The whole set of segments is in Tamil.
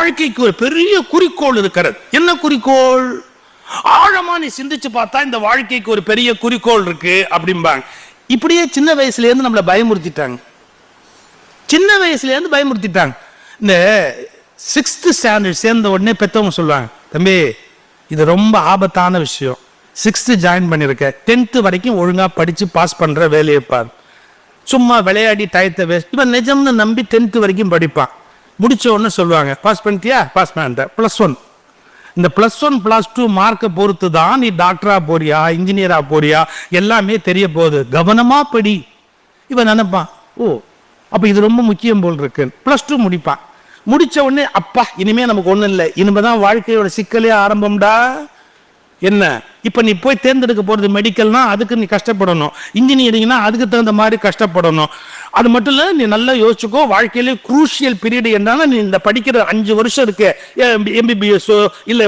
வாழ்க்கைக்கு ஒரு பெரிய குறிக்கோள் இருக்கிறது. என்ன குறிக்கோள்? ஆழமா நீ சிந்திச்சு பார்த்தா இந்த வாழ்க்கைக்கு ஒரு பெரிய குறிக்கோள் இருக்கு அப்படிம்பாங்க. இப்படியே சின்ன வயசுல இருந்து நம்மளை பயமுறுத்திட்டாங்க. சின்ன வயசுல இருந்து பயமுறுத்திட்டாங்க. இந்த 6th ஸ்டாண்டர்ட் சேர்ந்த உடனே பெற்றவங்க சொல்லுவாங்க, தம்பி இது ரொம்ப ஆபத்தான விஷயம், 6th ஜாயின் பண்ணிருக்க, 10th வரைக்கும் ஒழுங்கா படிச்சு பாஸ் பண்ற வேலையை பாரு, சும்மா விளையாடி டயத்தை வேஸ்ட். இவன் நிஜம்னு நம்பி 10th வரைக்கும் படிப்பான். முடிச்ச உடனே சொல்லுவாங்க, பாஸ் பண்ணிட்டியா? பாஸ் பண்ணிட்ட. +1. இந்த +1 +2 மார்க்கை பொறுத்து தான் நீ டாக்டரா போறியா இன்ஜினியரா போறியா எல்லாமே தெரிய போகுது, கவனமா படி. இவன் நினைப்பான், ஓ அப்ப இது ரொம்ப முக்கியம் போல் இருக்கு. +2 முடிப்பான். முடிச்ச உடனே அப்பா இனிமே நமக்கு ஒண்ணும் இல்லை, இனிமேதான் வாழ்க்கையோட சிக்கலே ஆரம்பம்டா. என்ன இப்ப நீ போய் தேர்ந்தெடுக்க போறது மெடிக்கல்னா அதுக்கு நீ கஷ்டப்படணும், இன்ஜினியரிங்னா அதுக்கு தகுந்த மாதிரி கஷ்டப்படணும். அது மட்டும் இல்ல, நீ நல்லா யோசிச்சுக்கோ, வாழ்க்கையிலே குரூஷியல் பீரியட் என்னன்னா நீ இந்த படிக்கிற 5 வருஷம் இருக்கு, MBBS இல்ல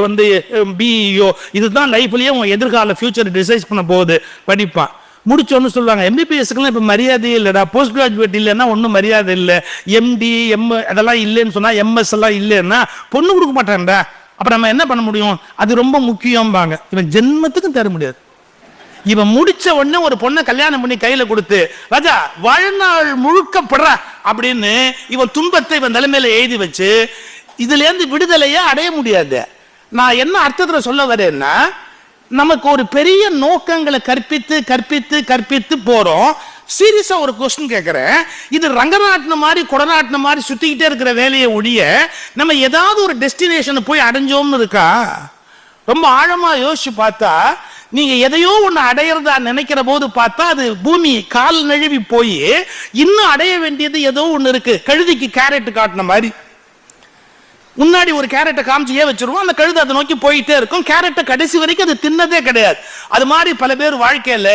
BEO, இதுதான் லைஃப்லயே உன் எதிர்கால ஃபியூச்சர் டிசைட் பண்ண போகுது. படிப்பான். முடிச்சோன்னு சொல்லுவாங்க, MBBSக்குலாம் இப்ப மரியாதையே இல்லடா, போஸ்ட் கிராஜுவேட் இல்லைன்னா ஒன்றும் மரியாதை இல்லை, MD M அதெல்லாம் இல்லைன்னு சொன்னா, MS எல்லாம் இல்லைன்னா பொண்ணு கொடுக்க மாட்டான்டா. அப்ப நம்ம என்ன பண்ண முடியும்? அது ரொம்ப முக்கியம்பாங்க. இவன் ஜென்மத்துக்கும் தர முடியாது. இவன் முடிச்ச உடனே ஒரு பொண்ணை கல்யாணம் பண்ணி கையில கொடுத்து, ராஜா வாழ்நாள் முழுக்கப்படுற அப்படின்னு இவன் துன்பத்தை இவன் தலைமையில எழுதி வச்சு இதுல இருந்து விடுதலையே அடைய முடியாது. நான் என்ன அர்த்தத்துல சொல்ல வரேன்னா, நமக்கு ஒரு பெரிய நோக்கங்களை கற்பித்து கற்பித்து கற்பித்து போறோம். சீரியஸா ஒரு கொஸ்டின் கேட்கிறேன், இது ரங்கநாட்டின மாதிரி கொடநாட்டின மாதிரி சுத்திக்கிட்டே இருக்கிற வேலையை ஒழிய நம்ம ஏதாவது ஒரு டெஸ்டினேஷனை போய் அடைஞ்சோம்னு இருக்கா? ரொம்ப ஆழமா யோசிச்சு பார்த்தா, நீங்க எதையோ ஒண்ணு அடையிறதா நினைக்கிற போது பார்த்தா அது பூமி கால் நழுவி போய் இன்னும் அடைய வேண்டியது ஏதோ ஒண்ணு இருக்கு. கழுதிக்கு கேரட் காட்டின மாதிரி முன்னாடி ஒரு கேரட்டை காமிச்சியே வச்சிருவோம், அந்த கழுதை அதை நோக்கி போயிட்டே இருக்கும். கேரட்டை கடைசி வரைக்கும் அது தின்னதே கிடையாது. அது மாதிரி பல பேர் வாழ்க்கையில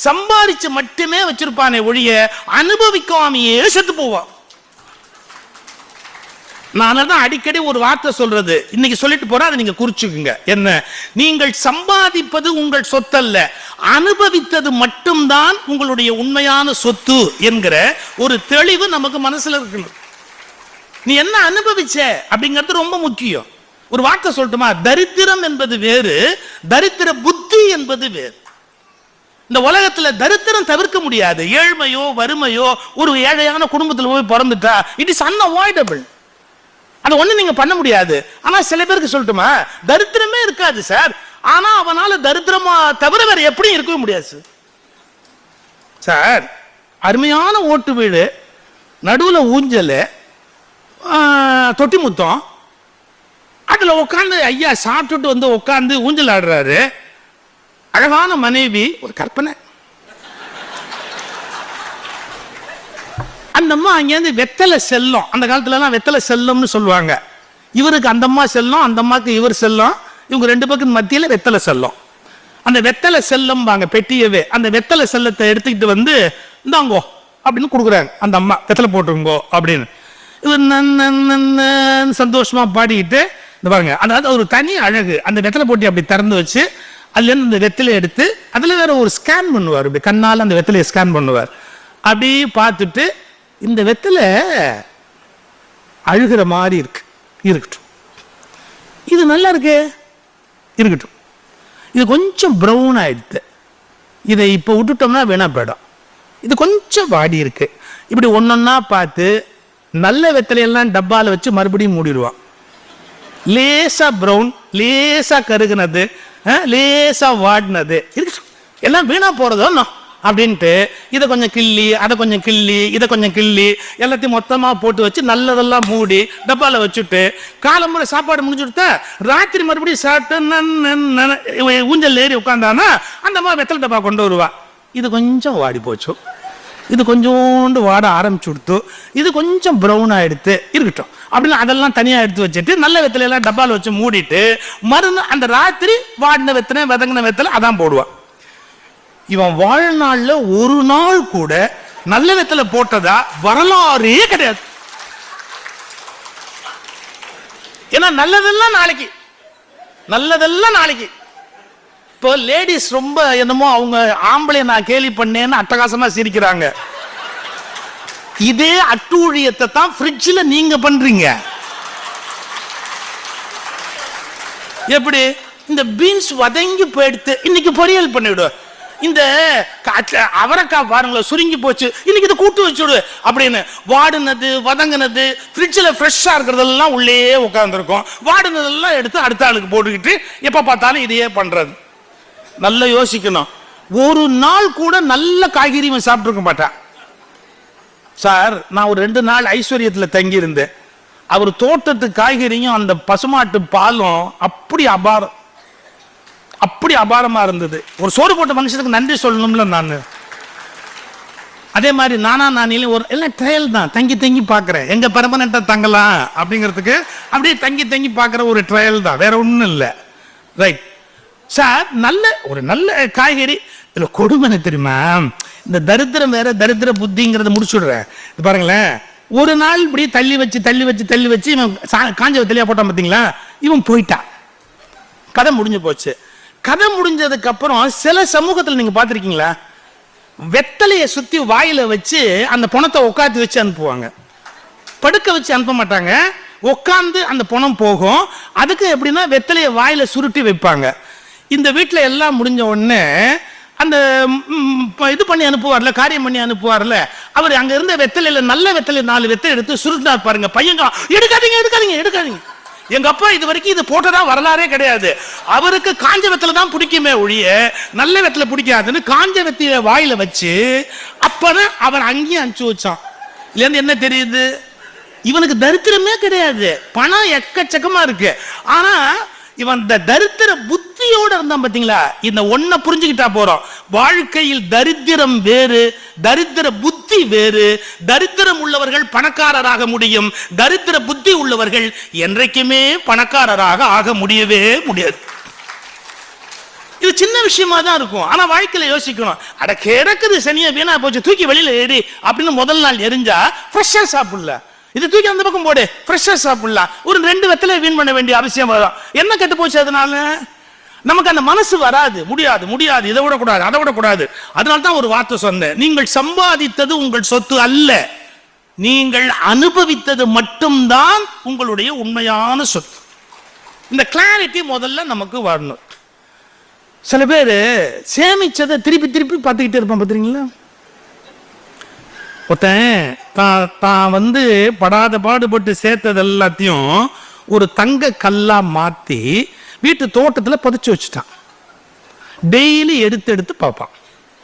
சம்பாதிச்சு மட்டுமே வச்சிருப்பானே ஒழிய அனுபவிக்காமையே செத்து போவான். நான் தான் அடிக்கடி ஒரு வார்த்தை சொல்றது, இன்னைக்கு சொல்லிட்டு போறேன், அதை நீங்க குறிச்சுக்குங்க. என்ன? நீங்கள் சம்பாதிப்பது உங்கள் சொத்தல்ல, அனுபவித்தது மட்டும்தான் உங்களுடைய உண்மையான சொத்து என்கிற ஒரு தெளிவு நமக்கு மனசுல இருக்கணும். நீ என்ன அனுபவிச்ச அப்படிங்கிறது ரொம்ப முக்கியம். ஒரு வார்த்தை சொல்லட்டுமா? தரித்திரம் என்பது வேறு, தரித்திர புத்தி என்பது வேறு. இந்த உலகத்துல தரித்திரம் தவிர்க்க முடியாது. ஏழ்மையோ வறுமையோ ஒரு ஏழையான குடும்பத்தில் போய் பிறந்துட்டா இட் இஸ் அன்அவாய்டபிள். அதை ஒண்ணு நீங்க பண்ண முடியாது. ஆனா சில பேருக்கு சொல்லட்டுமா, தரித்திரமே இருக்காது சார், ஆனா அவனால தரித்திரமா தவிர வேற எப்படியும் இருக்கவே முடியாது சார். அருமையான ஓட்டு வீடு, நடுவுல ஊஞ்சல், தொட்டி முத்தம், அதுல உட்காந்து ஐயா சாப்பிட்டுட்டு வந்து உட்காந்து ஊஞ்சல் ஆடுறாரு. அழகான மனைவி, ஒரு கற்பனை. அந்த அம்மா அங்கேருந்து வெத்தலை செல்லம், அந்த காலத்துல எல்லாம் வெத்தலை செல்லம்னு சொல்லுவாங்க. இவருக்கு அந்த அம்மா செல்லம், அந்த அம்மாக்கு இவர் செல்லம், இவங்க 2 பக்கம் மத்தியில வெத்தலை செல்லம். அந்த வெத்தலை செல்லம் வாங்க பெட்டியவே, அந்த வெத்தலை செல்லத்தை எடுத்துக்கிட்டு வந்து இந்தாங்கோ அப்படின்னு கொடுக்குறாங்க. அந்த அம்மா வெத்தலை போட்டுங்கோ அப்படின்னு. இவர் சந்தோஷமா பாடிக்கிட்டு இந்த பாருங்க, அதாவது ஒரு தனி அழகு. அந்த வெத்தலை போட்டி அப்படி திறந்து வச்சு அதுல இருந்து அந்த வெத்தலை எடுத்து அதுல வேற ஒரு ஸ்கேன் பண்ணுவார், அப்படி கண்ணால அந்த வெத்தலையை ஸ்கேன் பண்ணுவார். அப்படி பார்த்துட்டு இந்த வெத்தலை அழுகிற மாதிரி இருக்கு, இருக்கட்டும், இது நல்லா இருக்கு, இருக்கட்டும், இது கொஞ்சம் ப்ரௌன் ஆயிடுது, இதை இப்போ விட்டுட்டோம்னா வேணா போயிடும், இது கொஞ்சம் வாடி இருக்கு. இப்படி ஒன்னொன்னா பார்த்து நல்ல வெத்தலையெல்லாம் டப்பால வச்சு மறுபடியும் மூடிடுவான். லேசா ப்ரௌன், லேசா கருகுனது, லேசா வாடினது எல்லாம் வீணா போறதோ அப்படின்ட்டு இதை கொஞ்சம் கிள்ளி, அதை கொஞ்சம் கிள்ளி, இதை கொஞ்சம் கிள்ளி, எல்லாத்தையும் மொத்தமா போட்டு வச்சு நல்லதெல்லாம் மூடி டப்பால வச்சுட்டு காலம்புரை சாப்பாடு முடிச்சுட்டு ராத்திரி மறுபடியும் சாப்பிட்டு ஊஞ்சல் ஏறி உட்காந்தானா அந்த மாதிரி வெத்தலை டப்பா கொண்டு வருவா. இது கொஞ்சம் வாடி போச்சு, இது கொஞ்சோண்டு வாட ஆரம்பிச்சு கொடுத்து, இது கொஞ்சம் ப்ரௌன் ஆயிடுத்து, இருக்கட்டும் அப்படின்னு அதெல்லாம் தனியா எடுத்து வச்சுட்டு நல்ல வெத்தலை எல்லாம் டப்பால வச்சு மூடிட்டு மறுநாள் அந்த ராத்திரி வாடின வெத்தனை வதங்கின வெத்தலை அதான் போடுவான். இவன் வாழ்நாள்ல ஒரு நாள் கூட நல்ல வெத்தலை போட்டதா வரலாறே கிடையாது. ஏன்னா நல்லதெல்லாம் நாளைக்கு, நல்லதெல்லாம் நாளைக்கு. இப்போ லேடிஸ் ரொம்ப என்னமோ அவங்க ஆம்பளை நான் கேலி பண்ணேன்னு அட்டகாசமா சிரிக்கிறாங்க. இதே அட்டூழியத்தை தான் ஃப்ரிட்ஜில் நீங்க பண்றீங்க. எப்படி இந்த பீன்ஸ் வதங்கி போயிடுத்து இன்னைக்கு பொரியல் பண்ணிவிடு, இந்த அவரைக்காய் பாருங்களேன் சுருங்கி போச்சு இன்னைக்கு இது கூட்டு வச்சுடு அப்படின்னு வாடினது வதங்கினது ஃப்ரிட்ஜில் ஃப்ரெஷ்ஷாக இருக்கிறதெல்லாம் உள்ளே உட்காந்துருக்கும். வாடினதெல்லாம் எடுத்து அடுத்த ஆளுக்கு போட்டுக்கிட்டு எப்போ பார்த்தாலும் இதையே பண்ணுறது. நல்லா யோசிக்கணும். ஒரு நாள் கூட நல்ல காய்கறி சாப்பிட்டுருக்க மாட்டான். சார் நான் ஒரு 2 நாள் ஐஸ்வர்யத்தில் தங்கி இருந்தேன். அவர் தோட்டத்து காய்கறியும் அந்த பசுமாட்டு பாலும் அப்படி அபாரமா இருந்தது. ஒரு சோறு போட்ட மனுஷனுக்கு நன்றி சொல்லணும்ல நான். அதே மாதிரி நானிலும் ஒரு எல்லாம் ட்ரையல் தான், தங்கி தங்கி பார்க்குறேன் எங்க பெர்மனண்டா தங்கலாம் அப்படிங்கிறதுக்கு அப்படியே தங்கி தங்கி பார்க்குற ஒரு ட்ரையல் தான், வேற ஒன்றும் இல்லை. ரைட் சார், ஒரு நல்ல காய்கறி. இதுல கொடுமை தெரியுமா, இந்த தரித்திரம் வேற தரித்திர புத்திங்கிறத முடிச்சுடுறேன். இது பாருங்களேன், ஒரு நாள் இப்படி தள்ளி வச்சு இவன் காஞ்ச தெளியா போட்டான் பார்த்தீங்களா, இவன் போயிட்டான், கதை முடிஞ்சு போச்சு. கதை முடிஞ்சதுக்கு அப்புறம் சில சமூகத்தில் நீங்க பார்த்துருக்கீங்களா, வெத்தலையை சுத்தி வாயில வச்சு அந்த பணத்தை உட்காந்து வச்சு அனுப்புவாங்க. படுக்க வச்சு அனுப்ப மாட்டாங்க, உட்காந்து அந்த பணம் போகும். அதுக்கு எப்படின்னா வெத்தலையை வாயில சுருட்டி வைப்பாங்க. இந்த வீட்டில் எல்லாம் முடிஞ்ச உடனே அந்த இது பண்ணி அனுப்புவார்ல, காரியம் பண்ணி அனுப்புவார்ல, அவர் அங்க இருந்த வெத்தலையில நல்ல வெத்தலை 4 வெத்தலை எடுத்து சுருட்டினார் பாருங்க. பையங்க எடுக்காதீங்க. எங்க அப்பா இது வரைக்கும் இது போட்டதா வரலாறே கிடையாது. அவருக்கு காஞ்ச வெத்தலை தான் பிடிக்குமே ஒழிய நல்ல வெத்தலை பிடிக்காதுன்னு காஞ்ச வெத்தலைய வாயில வச்சு அப்பதான் அவர் அங்கேயும் அனுப்பிச்சு வச்சான். இல்லைன்னு என்ன தெரியுது, இவனுக்கு தரித்திரமே கிடையாது, பணம் எக்கச்சக்கமா இருக்கு. ஆனா இவன் இந்த தரித்திர புத்தியோட இருந்தான் பாத்தீங்களா. இந்த ஒன்ன புரிஞ்சுக்கிட்டா போறோம். வாழ்க்கையில் தரித்திரம் வேறு, தரித்திர புத்தி வேறு. தரித்திரம் உள்ளவர்கள் பணக்காரராக முடியும், தரித்திர புத்தி உள்ளவர்கள் என்றைக்குமே பணக்காரராக ஆக முடியவே முடியாது. இது சின்ன விஷயமா தான் இருக்கும், ஆனா வாழ்க்கையில யோசிக்கணும். அட கிடக்குது சனியா வீணா போச்சு, தூக்கி வெளியில ஏறி அப்படின்னு முதல் நாள் எரிஞ்சா ஃப்ரெஷ்ஷா சாப்பிடல. இது தூக்கி அந்த பக்கம் போடு, ஃப்ரெஷ்ஷா சாப்பிடலாம். ஒரு 2 வெத்தலை வீண் பண்ண வேண்டிய அவசியம் வரும். என்ன கெட்டு போச்சு, அதனால நமக்கு அந்த மனசு வராது. முடியாது, இதை விடக்கூடாது, அதை விடக்கூடாது. அதனால தான் ஒரு வார்த்தை சொன்னேன், நீங்கள் சம்பாதித்தது உங்கள் சொத்து அல்ல, நீங்கள் அனுபவித்தது மட்டும்தான் உங்களுடைய உண்மையான சொத்து. இந்த கிளாரிட்டி முதல்ல நமக்கு வரணும். சில பேர் சேமிச்சதை திருப்பி பார்த்துக்கிட்டே இருப்பான் பார்த்துறீங்களா. தான் படாத பாடுபட்டு சேர்த்தது எல்லாத்தையும் ஒரு தங்க கல்லா மாத்தி வீட்டு தோட்டத்தில் புதைச்சு வச்சுட்டான். டெய்லி எடுத்து பார்ப்பான்,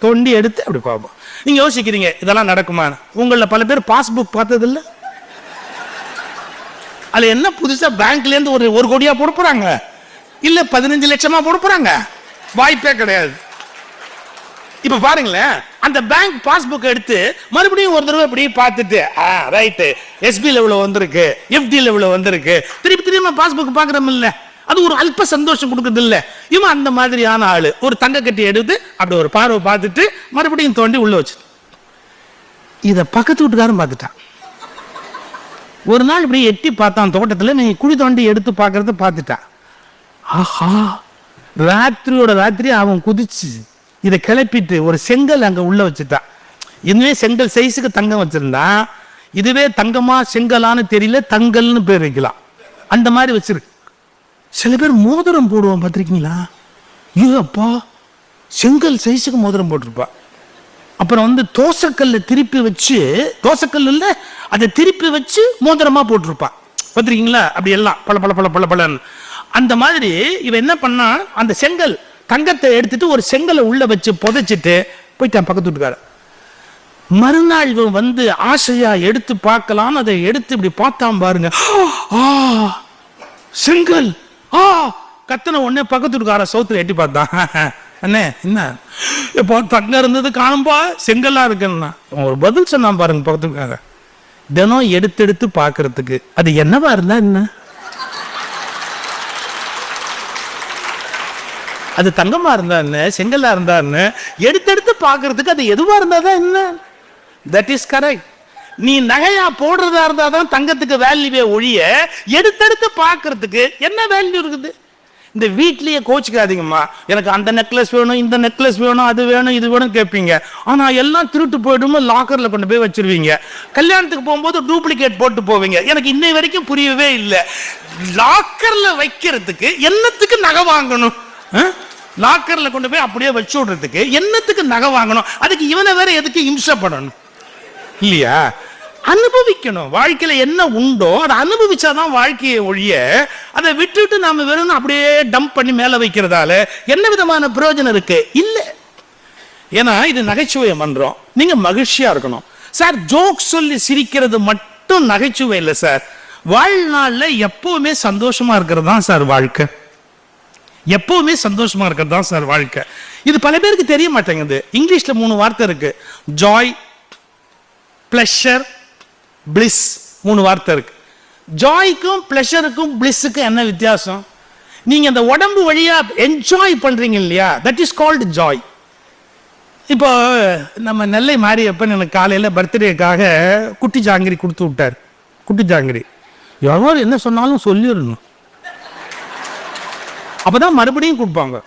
தோண்டி எடுத்து அப்படி பார்ப்பான். நீங்க யோசிக்கிறீங்க இதெல்லாம் நடக்குமா? உங்கள பல பேர் பாஸ்புக் பார்த்தது இல்லை? அதுல என்ன புதுசா பேங்க்ல இருந்து ஒரு கோடியா போட போறாங்க, இல்ல 15 லட்சமா போட போறாங்க? வாய்ப்பே கிடையாது. இப்ப பாருங்களேன், அந்த பேங்க் பாஸ்புக் எடுத்து மறுபடியும் ஒரு தடவை இப்படி பார்த்துட்டு ரைட்டு எஸ்பி லெவல வந்திருக்கு, எஃப்டி லெவல வந்திருக்கு, திருப்பி பாஸ்புக் பாக்குறோம் இல்ல, அது ஒரு அல்ப சந்தோஷம் கொடுக்குறது இல்ல. இவன் அந்த மாதிரியான ஆளு. ஒரு தங்க கட்டி எடுத்து அப்படி ஒரு பார்வை பார்த்துட்டு மறுபடியும் தோண்டி உள்ள வச்சு இத பக்கத்து வீட்டுக்காரன் பார்த்துட்டான். ஒரு நாள் இப்படி எட்டி பார்த்தான் தோட்டத்துல, நீ குழி தோண்டி எடுத்து பார்க்கறத பார்த்துட்டான். ஆஹா, ராத்திரியோட ராத்திரி அவன் குதிச்சு இதை கிளப்பிட்டு ஒரு செங்கல் அங்க உள்ள வச்சுட்டான். இதுவே செங்கல் சைஸுக்கு தங்கம் வச்சிருந்தான், இதுவே தங்கமா செங்கலான்னு தெரியல, தங்கல்னு பேர் வைக்கலாம், அந்த மாதிரி வச்சிருக்கு. சில பேர் மோதிரம் போடுவான் பார்த்திருக்கீங்களா? அப்பா செங்கல் சைஸுக்கு மோதிரம் போட்டிருப்பா. அப்புறம் தோசைக்கல்ல திருப்பி வச்சு, தோசைக்கல் இல்ல அதை திருப்பி வச்சு மோதிரமா போட்டிருப்பா பார்த்திருக்கீங்களா? அப்படி எல்லாம் பல பலன்னு. அந்த மாதிரி இவன் என்ன பண்ணா, அந்த செங்கல் தங்கத்தை எடுத்துட்டு ஒரு செங்கலை உள்ள வச்சு புதைச்சிட்டு போயிட்டான் பக்கத்து வீட்டுக்கார. மறுநாள் இவன் ஆசையா எடுத்து பார்க்கலாம், அதை எடுத்து இப்படி பார்த்தான் பாருங்க, செங்கல். கத்தனை உடனே பக்கத்து வீட்டுக்கார சவுத்துல எட்டி பார்த்தான். அண்ணே என்ன இப்போ தங்கம் இருந்தது காணும்பா, செங்கல்லா இருக்குன்னா ஒரு பதில் சொன்னான் பாருங்க பக்கத்து வீட்டுக்கார. தினம் எடுத்து பார்க்கறதுக்கு அது என்னவா இருந்தா என்ன, அது தங்கமா இருந்தா என்ன, செங்கல்லா இருந்தா என்ன, எடுத்து பார்க்கறதுக்கு அது எதுவா இருந்தாதான் என்ன. That is correct. நீ நகையா போடுறதா இருந்தாதான் தங்கத்துக்கு வேல்யூவே ஒழிய எடுத்து பார்க்கறதுக்கு என்ன வேல்யூ இருக்குது? இந்த வீட்லயே கோச்சிக்காதீங்கம்மா, எனக்கு அந்த நெக்லஸ் வேணும், இந்த நெக்லஸ் வேணும், அது வேணும், இது வேணும் கேட்பீங்க. ஆனா எல்லாம் திருட்டு போயிடும், லாக்கர்ல கொண்டு போய் வச்சிருவீங்க. கல்யாணத்துக்கு போகும்போது டூப்ளிகேட் போட்டு போவீங்க. எனக்கு இன்னை வரைக்கும் புரியவே இல்லை, லாக்கர்ல வைக்கிறதுக்கு என்னத்துக்கு நகை வாங்கணும்? லாக்கர்ல கொண்டு போய் அப்படியே வச்சு விடுறதுக்கு என்னத்துக்கு நகை வாங்கணும்? அதுக்கு இவனை வேற எதுக்கு இம்சப்படணும் இல்லையா? அனுபவிக்கணும். வாழ்க்கையில என்ன உண்டோ அதை அனுபவிச்சாதான் வாழ்க்கையை ஒழிய அதை விட்டுட்டு நாம வெறும் அப்படியே டம்ப் பண்ணி மேல வைக்கிறதால என்ன விதமான பிரயோஜனம் இருக்கு? இல்ல. ஏன்னா இது நகைச்சுவை மன்றோம், நீங்க மகிழ்ச்சியா இருக்கணும் சார். ஜோக் சொல்லி சிரிக்கிறது மட்டும் நகைச்சுவை இல்லை சார். வாழ்நாள்ல எப்பவுமே சந்தோஷமா இருக்கிறது தான் சார் வாழ்க்கை. எப்பவுமே சந்தோஷமா இருக்கிறது தான் சார் வாழ்க்கை. இது பல பேருக்கு தெரிய மாட்டேங்குது. இங்கிலீஷ்ல 3 வார்த்தை இருக்கு, ஜாய், பிளஷர், பிளிஸ். 3 வார்த்தை இருக்கு. ஜாய்க்கும் பிளஷருக்கும் பிளிஸுக்கும் என்ன வித்தியாசம்? நீங்க அந்த உடம்பு வழியா என்ஜாய் பண்றீங்க இல்லையா, தட் இஸ் கால்டு ஜாய். இப்போ நம்ம நெல்லை மாரியப்பன் எனக்கு காலையில பர்த்டேக்காக குட்டி ஜாங்கிரி கொடுத்து விட்டார். குட்டி ஜாங்கிரி யாரோ என்ன சொன்னாலும் சொல்லிடணும், அப்பதான் மறுபடியும் கொடுப்பாங்க.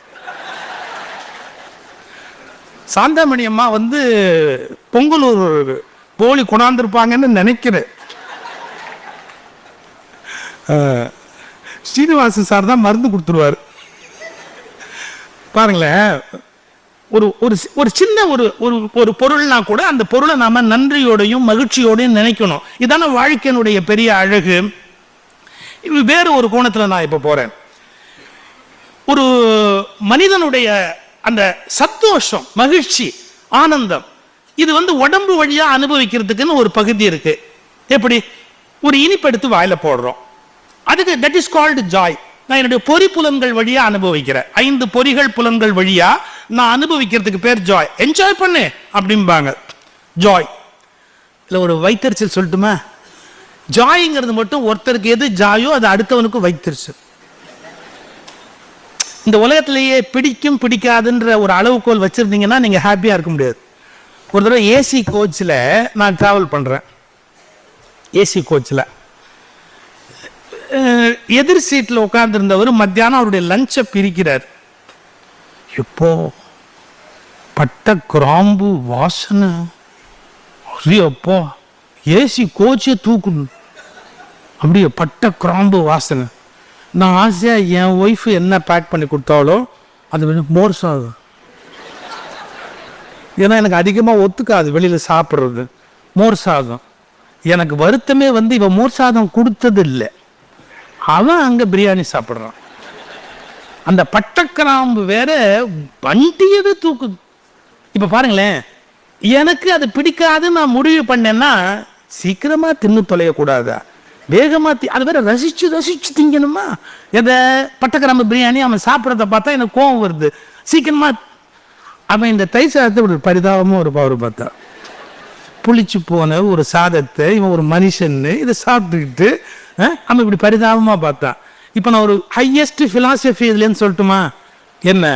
சாந்தாமணி அம்மா வந்து பொங்கலூர் போலி கொண்டாந்துருப்பாங்கன்னு நினைக்கிறேன். ஸ்ரீனிவாசன் சார் தான் மருந்து கொடுத்துருவார். பாருங்களேன், ஒரு ஒரு சின்ன ஒரு பொருள்னா கூட அந்த பொருளை நாம நன்றியோடையும் மகிழ்ச்சியோடையும் நினைக்கணும். இதான வாழ்க்கையினுடைய பெரிய அழகு. வேறு ஒரு கோணத்துல நான் இப்ப போறேன். ஒரு மனிதனுடைய அந்த சந்தோஷம், மகிழ்ச்சி, ஆனந்தம், இது வந்து உடம்பு வழியா அனுபவிக்கிறதுக்குன்னு ஒரு பகுதி இருக்கு. எப்படி? ஒரு இனிப்பு எடுத்து வாயில போடுறோம், அதுக்கு தட் இஸ் கால்டு ஜாய். நான் என்னுடைய பொறி புலன்கள் வழியா அனுபவிக்கிறேன். 5 பொறிகள் புலன்கள் வழியா நான் அனுபவிக்கிறதுக்கு பேர் ஜாய். என்ஜாய் பண்ணு அப்படிம்பாங்க, ஜாய். இல்லை ஒரு வைத்தறிச்சல் சொல்லட்டுமா? ஜாய்ங்கிறது மட்டும் ஒருத்தருக்கு எது ஜாயோ அது அடுத்தவனுக்கு வைத்தறிச்சல். இந்த உலகத்திலேயே பிடிக்கும் பிடிக்காதுன்ற ஒரு அளவுகோல் வச்சிருந்தீங்கன்னா நீங்க ஹாப்பியா இருக்க முடியாது. ஒரு தடவை ஏசி கோச்சில் நான் டிராவல் பண்றேன். ஏசி கோச்சில் எதிர் சீட்டில் உட்கார்ந்துருந்தவர் மத்தியானம் அவருடைய லஞ்சை பிரிக்கிறார். இப்போ பட்ட கிராம்பு வாசனை, அப்போ ஏசி கோச்சே தூக்கணும், அப்படியே பட்ட கிராம்பு வாசனை. நான் ஆசையா என் ஒய்ஃபு என்ன பேக் பண்ணி கொடுத்தாலோ அது மோர் சாதம். ஏன்னா எனக்கு அதிகமாக ஒத்துக்காது வெளியில் சாப்பிட்றது. மோர் சாதம் எனக்கு வருத்தமே வந்து இவன் மோர் சாதம் கொடுத்தது இல்லை, அவன் அங்கே பிரியாணி சாப்பிட்றான். அந்த பட்டக்கிராம்பு வேற வண்டியவே தூக்குது. இப்போ பாருங்களேன், எனக்கு அது பிடிக்காதுன்னு நான் முடிவு பண்ணேன்னா சீக்கிரமா தின்னு தொலையக்கூடாதா, வேகமா அது வேற ரசிச்சு ரசிச்சு திங்கணுமா? எதை? பட்டக்கிராம்பு பிரியாணி. அவன் சாப்பிட்றத பார்த்தா எனக்கு கோவம் வருது. சீக்கிரமா அவன் இந்த தை சாதத்தை ஒரு பரிதாபமும் ஒரு பவர் பார்த்தா, புளிச்சு போன ஒரு சாதத்தை இவன் ஒரு மனுஷன் இதை சாப்பிட்டுக்கிட்டு அவன் இப்படி பரிதாபமா பார்த்தான். இப்போ நான் ஒரு ஹையஸ்ட் பிலாசபி இதுலன்னு சொல்லட்டுமா? என்ன?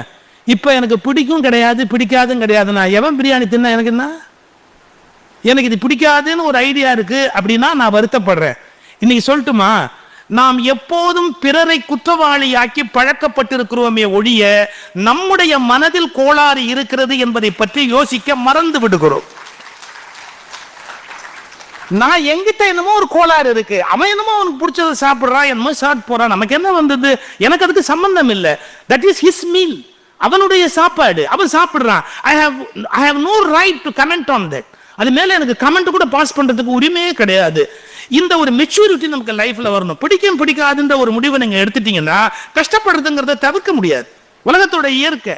இப்போ எனக்கு பிடிக்கும் கிடையாது, பிடிக்காதும் கிடையாது. நான் எவன் பிரியாணி தின்னா எனக்கு என்ன? எனக்கு இது பிடிக்காதுன்னு ஒரு ஐடியா இருக்கு அப்படின்னா நான் வருத்தப்படுறேன். இன்னைக்கு சொல்லட்டுமா, நாம் எப்போதும் பிறரை குற்றவாளியாக்கி பழக்கப்பட்டிருக்கிறோமே ஒழிய நம்முடைய மனதில் கோளாறு இருக்கிறது என்பதை பற்றி யோசிக்க மறந்து விடுகிறோம். நான் எங்கிட்ட என்னமோ ஒரு கோளாறு இருக்கு, அவன் என்னமோ அவனுக்கு பிடிச்சதை சாப்பிட்றான், என்னமோ சாப்பிட்டு போறான், நமக்கு என்ன வந்தது? எனக்கு அதுக்கு சம்பந்தம் இல்லை. தட் இஸ் ஹிஸ் மீல், அவனுடைய சாப்பாடு, அவன் சாப்பிடுறான். I have no right to comment on that. அது மேல எனக்கு கமெண்ட் கூட பாஸ் பண்றதுக்கு உரிமையே கிடையாது. இந்த ஒரு மெச்சூரிட்டி நமக்கு லைஃப்ல வரணும். பிடிக்கும் பிடிக்காதுன்ற ஒரு முடிவை நீங்க எடுத்துட்டீங்கன்னா கஷ்டப்படுறதுங்கிறத தவிர்க்க முடியாது. உலகத்தோட இயற்கை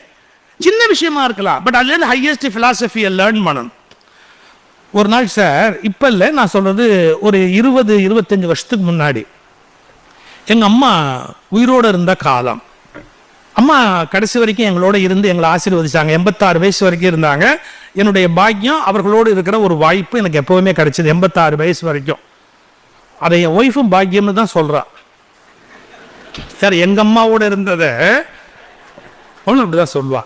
சின்ன விஷயமா இருக்கலாம், பட் அதுல இருந்து ஹையஸ்ட் பிலாசபியை லேர்ன் பண்ணணும். ஒரு நாள் சார், இப்ப இல்லை, நான் சொல்றது ஒரு 20-25 வருஷத்துக்கு முன்னாடி எங்க அம்மா உயிரோட இருந்த காலம். அம்மா கடைசி வரைக்கும் எங்களோட இருந்து எங்களை ஆசீர்வதிச்சாங்க. 86 வயசு வரைக்கும் இருந்தாங்க. என்னுடைய பாக்கியம் அவர்களோடு இருக்கிற ஒரு வாய்ப்பு எனக்கு எப்பவுமே கிடைச்சது. 86 வயசு வரைக்கும். அதை என் ஒய்ஃபும் பாக்கியம்னு தான் சொல்றா. சார், எங்க அம்மாவோட இருந்ததை அவளும் அப்படிதான் சொல்லுவா.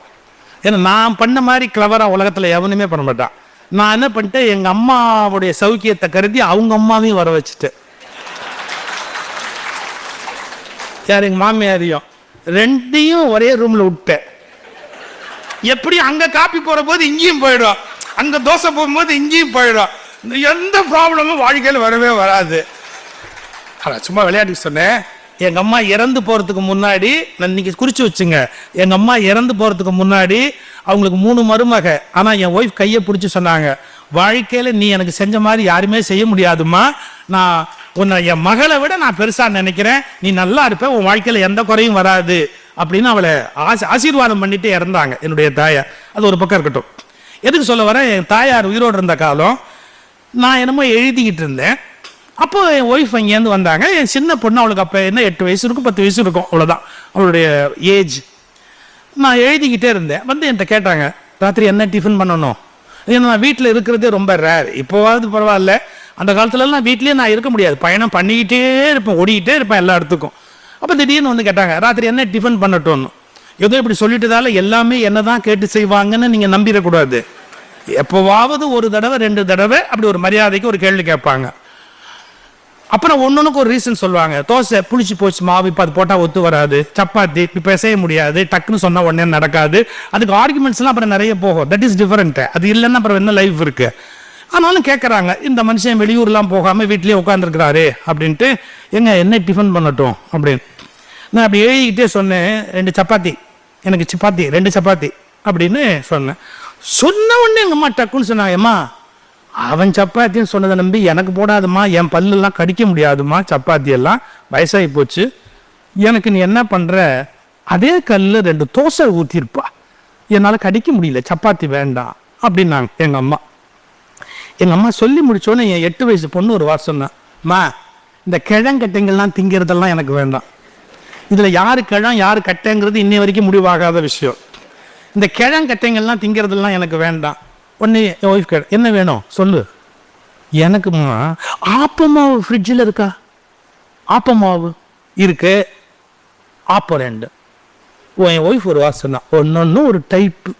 ஏன்னா நான் பண்ண மாதிரி கிளவரா உலகத்துல எவனுமே பண்ண மாட்டான். நான் என்ன பண்ணிட்டேன், எங்க அம்மாவுடைய சௌக்கியத்தை கருதி அவங்க அம்மாவையும் வர வச்சுட்டேன். யார்? எங்க மாமியாரையும். ரெண்டையும் ஒரே ரூம்ல விட்டேன். எப்படி அங்க காப்பி போற போது இங்கேயும் போயிடும், அங்க தோசை போகும்போது இங்கேயும் போயிடும். எந்த ப்ராப்ளமும் வாழ்க்கையில் வரவே வராது. சும்மா விளையாட்டுக்கு சொன்னேன். எங்க அம்மா இறந்து போறதுக்கு முன்னாடி, நான் இன்னைக்கு குறிச்சு வச்சுங்க, எங்க அம்மா இறந்து போறதுக்கு முன்னாடி அவங்களுக்கு 3 மருமக. ஆனா என் ஒய்ஃப் கையை பிடிச்சி சொன்னாங்க, வாழ்க்கையில நீ எனக்கு செஞ்ச மாதிரி யாருமே செய்ய முடியாதுமா, நான் உன்னை என் மகளை விட நான் பெருசா நினைக்கிறேன், நீ நல்லா இருப்ப, உன் வாழ்க்கையில எந்த குறையும் வராது அப்படின்னு அவளை ஆசீர்வாதம் பண்ணிட்டு இறந்தாங்க என்னுடைய தாயார். அது ஒரு பக்கம் இருக்கட்டும். எதுக்கு சொல்ல வரேன், என் தாயார் உயிரோடு இருந்த காலம் நான் என்னமோ எழுதிக்கிட்டு இருந்தேன். அப்போ என் ஒய்ஃப் அங்கேருந்து வந்தாங்க. என் சின்ன பொண்ணு, அவளுக்கு அப்போ என்ன 8 வயசு இருக்கும் 10 வயசு இருக்கும், அவ்வளோதான் அவளுடைய ஏஜ். நான் எழுதிக்கிட்டே இருந்தேன். வந்து என்கிட்ட கேட்டாங்க, ராத்திரி என்ன டிஃபன் பண்ணணும். ஏன்னா நான் வீட்டில் இருக்கிறதே ரொம்ப ரேர். இப்போவாவது பரவாயில்ல, அந்த காலத்துலலாம் வீட்லேயே நான் இருக்க முடியாது, பயணம் பண்ணிக்கிட்டே இருப்பேன், ஓடிக்கிட்டே இருப்பேன் எல்லா இடத்துக்கும். அப்போ திடீர்னு வந்து கேட்டாங்க, ராத்திரி என்ன டிஃபன் பண்ணட்டோன்னு. ஏதோ இப்படி சொல்லிட்டதால எல்லாமே என்ன தான் கேட்டு செய்வாங்கன்னு நீங்கள் நம்பிடக்கூடாது. எப்போவாவது ஒரு தடவை 2 தடவை அப்படி ஒரு மரியாதைக்கு ஒரு கேள்வி கேட்பாங்க. அப்புறம் ஒன்னொன்னுக்கு ஒரு ரீசன் சொல்லுவாங்க. தோசை புளிச்சு போச்சு மாவு, இப்போ அது போட்டால் ஒத்து வராது. சப்பாத்தி இப்போ செய்ய முடியாது, டக்குன்னு சொன்னால் உடனே நடக்காது. அதுக்கு ஆர்குமெண்ட்ஸ்லாம் அப்புறம் நிறைய போகும். That is different. அது இல்லைன்னா அப்புறம் என்ன லைஃப் இருக்கு. ஆனாலும் கேட்குறாங்க, இந்த மனுஷன் வெளியூர்லாம் போகாமல் வீட்லேயே உட்காந்துருக்கிறாரு அப்படின்ட்டு, என்ன டிஃபன் பண்ணட்டும் அப்படின்னு. நான் அப்படி எழுதிக்கிட்டே சொன்னேன், 2 சப்பாத்தி, எனக்கு சப்பாத்தி 2 சப்பாத்தி அப்படின்னு சொன்னேன். சொன்ன உடனே எங்கள் அம்மா டக்குன்னு சொன்னாங்க, அம்மா அவன் சப்பாத்தின்னு சொன்னதை நம்பி எனக்கு போடாதுமா, என் பல்லெல்லாம் கடிக்க முடியாதுமா, சப்பாத்தி எல்லாம் வயசாகி போச்சு, எனக்கு நீ என்ன பண்ணுற, அதே கல்லில் 2 தோசை ஊற்றிருப்பா, என்னால் கடிக்க முடியல, சப்பாத்தி வேண்டாம் அப்படின்னாங்க எங்கள் அம்மா. எங்கள் அம்மா சொல்லி முடிச்சோன்னே என் 8 வயசு பொண்ணு ஒரு வாரம் சொன்னான், அம்மா இந்த கிழங்கட்டைங்கள்லாம் திங்கிறதெல்லாம் எனக்கு வேண்டாம், இதில் யார் கிழம் யார் கட்டைங்கிறது இன்னை வரைக்கும் முடிவாகாத விஷயம், இந்த கிழங்கட்டைங்கள்லாம் திங்கிறதெல்லாம் எனக்கு வேண்டாம். உடனே என் ஒய்ஃப் கேட்ட, என்ன வேணும் சொல்லு. எனக்குமா ஆப்பமாவு ஃப்ரிட்ஜில் இருக்கா, ஆப்பமாவு இருக்கு, ஆப்பம் 2. என் ஒய்ஃப் ஒரு வாசம் சொன்னா, ஒன்னொன்னு ஒரு டைப்பு,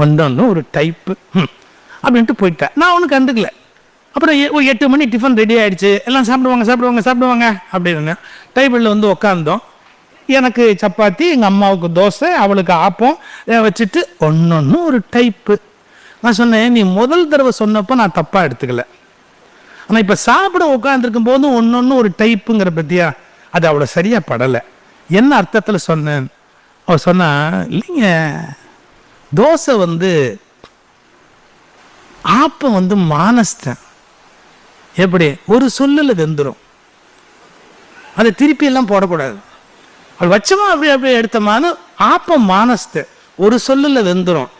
ஒன்னொன்னு ஒரு டைப்பு அப்படின்ட்டு போயிட்டேன். நான் ஒன்றும் கண்டுக்கல. அப்புறம் 8 மணி டிஃபன் ரெடி ஆகிடுச்சு, எல்லாம் சாப்பிடுவாங்க சாப்பிடுவாங்க சாப்பிடுவாங்க அப்படின்னு டேபிளில் வந்து உட்காந்தோம். எனக்கு சப்பாத்தி, எங்கள் அம்மாவுக்கு தோசை, அவளுக்கு ஆப்பம் வச்சுட்டு ஒன்னொன்று ஒரு டைப்பு. நான் சொன்னேன், நீ முதல் தடவை சொன்னப்போ நான் தப்பாக எடுத்துக்கல, ஆனால் இப்போ சாப்பிட உட்காந்துருக்கும் போதும் ஒன்னொன்று ஒரு டைப்புங்கிற பற்றியா, அது அவளை சரியாக படலை. என்ன அர்த்தத்தில் சொன்னேன், அவள் சொன்னா, இல்லைங்க தோசை வந்து ஆப்பம் வந்து மானஸ்தன், எப்படி ஒரு சொல்லில் வெந்துடும், அதை திருப்பி எல்லாம் போடக்கூடாது, அது வச்சமா அப்படி அப்படியே எடுத்தமான ஆப்பம் மானஸ்து ஒரு சொல்லில் வெந்துடும்.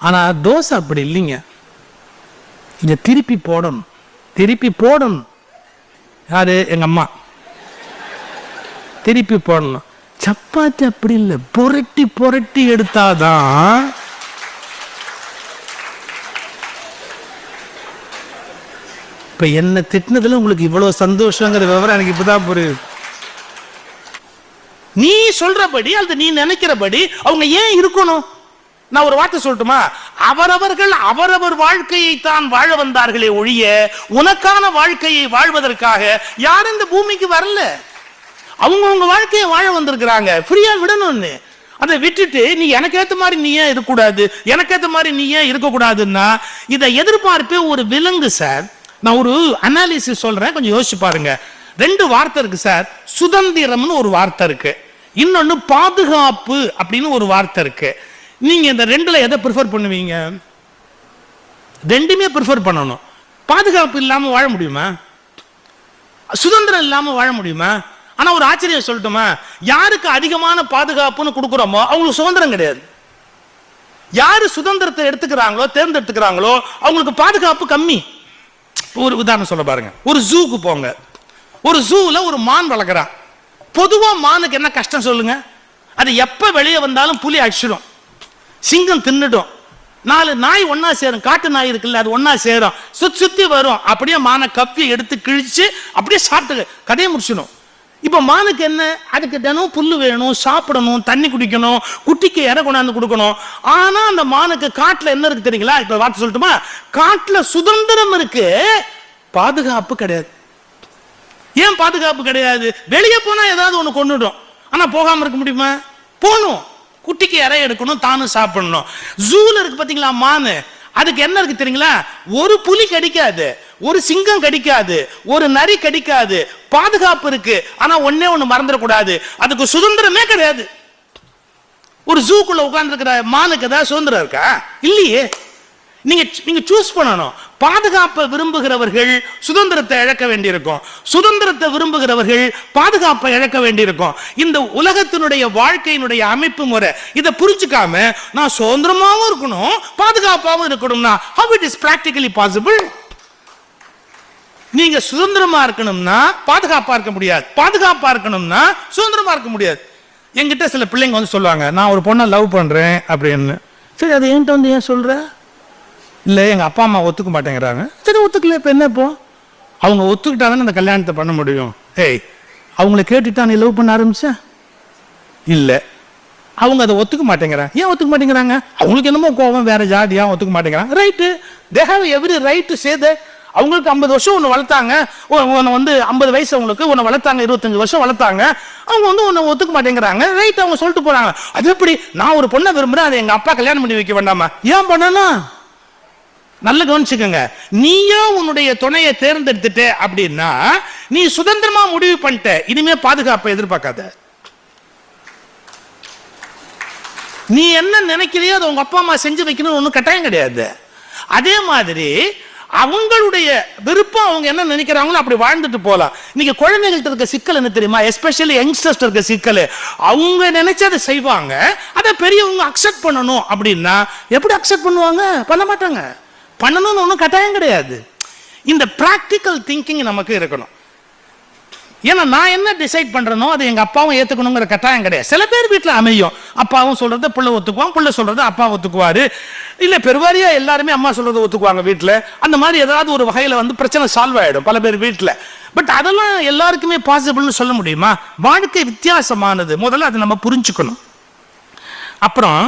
ஆனால் தோசை அப்படி இல்லைங்க, இதை திருப்பி போடணும், திருப்பி போடணும். யாரு எங்கள் அம்மா, திருப்பி போடணும். சப்பாத்தி அப்படி இல்லை, புரட்டி புரட்டி எடுத்தாதான். இப்போ என்ன திட்டினதுல உங்களுக்கு இவ்வளோ சந்தோஷங்கிற விவரம் எனக்கு இப்போதான் புரியுது. நீ சொல்றபடி அல்லது நீ நினைக்கிறபடி அவங்க ஏன் இருக்கணும்? நான் ஒரு வார்த்தை சொல்லட்டுமா, அவரவர்கள் அவரவர் வாழ்க்கையை தான் வாழ வந்தார்களே ஒழிய உனக்கான வாழ்க்கையை வாழ்வதற்காக யாரும் இந்த பூமிக்கு வரல. அவங்கவுங்க வாழ்க்கையை வாழ வந்திருக்கிறாங்க, ஃப்ரீயா விடணும்னு. அதை விட்டுட்டு நீ எனக்கு ஏற்ற மாதிரி நீ ஏன் இருக்கக்கூடாது, எனக்கு ஏற்ற மாதிரி நீ ஏன் இருக்கக்கூடாதுன்னா இதை எதிர்பார்ப்பே ஒரு விலங்கு சார். நான் ஒரு அனாலிசிஸ் சொல்றேன், கொஞ்சம் யோசிச்சு பாருங்க. 2 வார்த்தை இருக்கு சார். சுதந்திரம்னு ஒரு வார்த்தை இருக்கு, இன்னொன்னு பாதுகாப்பு அப்படின்னு ஒரு வார்த்தை இருக்கு. நீங்க இந்த 2ல எதை ப்ரிஃபர் பண்ணுவீங்க? 2மே ப்ரிஃபர் பண்ணணும். பாதுகாப்பு இல்லாம வாழ முடியுமா? சுதந்திரம் இல்லாம வாழ முடியுமா? ஆனா ஒரு ஆச்சரியம் சொல்லட்டுமா, யாருக்கு அதிகமான பாதுகாப்புன்னு கொடுக்குறோமோ அவங்களுக்கு சுதந்திரம் கிடையாது. யாரு சுதந்திரத்தை எடுத்துக்கிறாங்களோ தேர்ந்தெடுத்துக்கிறாங்களோ அவங்களுக்கு பாதுகாப்பு கம்மி. ஒரு உதாரணம் சொல்ல பாருங்க, ஒரு ஜூக்கு போங்க. ஒரு ஜூல ஒரு மான் வளர்க்குறான். பொதுவா மானுக்கு என்ன கஷ்டம் சொல்லுங்க? அது எப்ப வெளியே வந்தாலும் புலி அடிச்சிடும், சிங்கம் தின்னுடும், 4 நாய் ஒன்னா சேரும், காட்டு நாய் இருக்குல்ல அது ஒன்னா சேரும், சுத்தி வரும், அப்படியே மானை கப்பி எடுத்து கிழிச்சு அப்படியே சாப்பிட்டு கதையை முடிச்சிடும். இப்ப மானுக்கு என்ன, அதுக்கு தினம் புல்லு வேணும், சாப்பிடணும், தண்ணி குடிக்கணும், குட்டிக்கு இற கொண்டாந்து கொடுக்கணும். ஆனா அந்த மானுக்கு காட்டுல என்ன இருக்கு தெரியுங்களா? இப்ப வார்த்தை சொல்லட்டுமா, காட்டுல சுதந்திரம் இருக்கு, பாதுகாப்பு கிடையாது. ஏன் பாதுகாப்பு கிடையாது? வெளியே போனா ஏதாவது ஒண்ணு கொண்டுடும். ஆனா போகாம இருக்க முடியுமா? போகணும். குட்டிக்கு இறை எடுக்கணும், தானும் சாப்பிடணும். ஜூல இருக்கு பாத்தீங்களா மானு, அதுக்கு என்ன இருக்கு தெரியுங்களா? ஒரு புலி கடிக்காது, ஒரு சிங்கம் கடிக்காது, ஒரு நரி கடிக்காது, பாதுகாப்பு இருக்கு. ஆனா ஒன்னே ஒண்ணு மறந்துடக்கூடாது, அதுக்கு சுதந்திரமே கிடையாது. ஒரு ஜூக்குள்ள உட்கார்ந்து இருக்கிற மானுக்கு ஏதாவது சுதந்திரம் இருக்கா? இல்லையே. நீங்க சூஸ் பண்ணணும். பாதுகாப்பை விரும்புகிறவர்கள் சுதந்திரத்தை இழக்க வேண்டியிருக்கும், சுதந்திரத்தை விரும்புகிறவர்கள் பாதுகாப்பை இழக்க வேண்டியிருக்கும். இந்த உலகத்தினுடைய வாழ்க்கையினுடைய அமைப்பு முறை இதை புரிஞ்சுக்காம நான் சுதந்திரமாவும் இருக்கணும் பாதுகாப்பாகவும் இருக்கணும்னா how it is practically possible? நீங்க சுதந்திரமா இருக்கணும்னா பாதுகாப்பா இருக்க முடியாது, பாதுகாப்பா இருக்கணும்னா சுதந்திரமா இருக்க முடியாது. என்கிட்ட சில பிள்ளைங்க வந்து சொல்லுவாங்க, நான் ஒரு பொண்ணை லவ் பண்றேன் அப்படின்னு. சரி, அது என்கிட்ட வந்து ஏன் சொல்ற? இல்லை, எங்கள் அப்பா அம்மா ஒத்துக்க மாட்டேங்கிறாங்க. சரி, ஒத்துக்கல, இப்போ என்ன? இப்போ அவங்க ஒத்துக்கிட்டா தானே அந்த கல்யாணத்தை பண்ண முடியும். ஏய், அவங்கள கேட்டுட்டா நீ லவ் பண்ண ஆரம்பிச்ச? இல்லை, அவங்க அதை ஒத்துக்க மாட்டேங்கிறாங்க. ஏன் ஒத்துக்க மாட்டேங்கிறாங்க? அவங்களுக்கு என்னமோ கோபம், வேற ஜாதியாக ஒத்துக்க மாட்டேங்கிறாங்க. Right, they have every right to say that. அவங்களுக்கு 50 வருஷம் உன்னை வளர்த்தாங்க, உன்னை வந்து 50 வயசு அவங்களுக்கு, உன்னை வளர்த்தாங்க 25 வருஷம் வளர்த்தாங்க, அவங்க வந்து உன்னை ஒத்துக்க மாட்டேங்கிறாங்க. ரைட், அவங்க சொல்லிட்டு போறாங்க. அது எப்படி? நான் ஒரு பொண்ணை விரும்புறேன், அதை எங்க அப்பா கல்யாணம் பண்ணி வைக்க வேண்டாமா? ஏன் பண்ணணும்? நல்ல கவனிச்சுக்கங்க. நீயோ உன்னுடைய துணையை தேர்ந்தெடுத்துட்ட அப்படின்னா நீ சுதந்திரமா முடிவு பண்ணிட்ட, இனிமே பாதுகாப்பை எதிர்பார்க்காத. நீ என்ன நினைக்கிறியோ அதை உங்க அப்பா அம்மா செஞ்சு வைக்கணும்னு ஒன்றும் கட்டாயம் கிடையாது. அதே மாதிரி அவங்களுடைய விருப்பம், அவங்க என்ன நினைக்கிறாங்களோ அப்படி வாழ்ந்துட்டு போலாம். நீங்க குழந்தைகள்ட்ட இருக்க சிக்கல் என்ன தெரியுமா? எஸ்பெஷலி யங்ஸ்டர்ஸ் இருக்க சிக்கல், அவங்க நினைச்சதை செய்வாங்க, அதை பெரியவங்க அக்செப்ட் பண்ணணும் அப்படின்னா எப்படி அக்செப்ட் பண்ணுவாங்க? பண்ண மாட்டாங்க. பண்ணணும்னு ஒன்றும் கட்டாயம் கிடையாது. இந்த பிராக்டிக்கல் திங்கிங் நமக்கு இருக்கணும். ஏன்னா நான் என்ன டிசைட் பண்றேனோ அதை எங்க அப்பாவும் ஏத்துக்கணுங்கிற கட்டாயம் கிடையாது. சில பேர் வீட்டில் அமையும், அப்பாவும் சொல்றதை பிள்ளை ஒத்துக்குவான், பிள்ளை சொல்றதை அப்பா ஒத்துக்குவாரு. இல்லை, பெருவாரியா எல்லாருமே அம்மா சொல்றதை ஒத்துக்குவாங்க வீட்டில். அந்த மாதிரி ஏதாவது ஒரு வகையில் வந்து பிரச்சனை சால்வ் ஆயிடும் பல பேர் வீட்டில். பட் அதெல்லாம் எல்லாருக்குமே பாசிபிள்னு சொல்ல முடியுமா? வாழ்க்கை வித்தியாசமானது. முதல்ல அதை நம்ம புரிஞ்சுக்கணும். அப்புறம்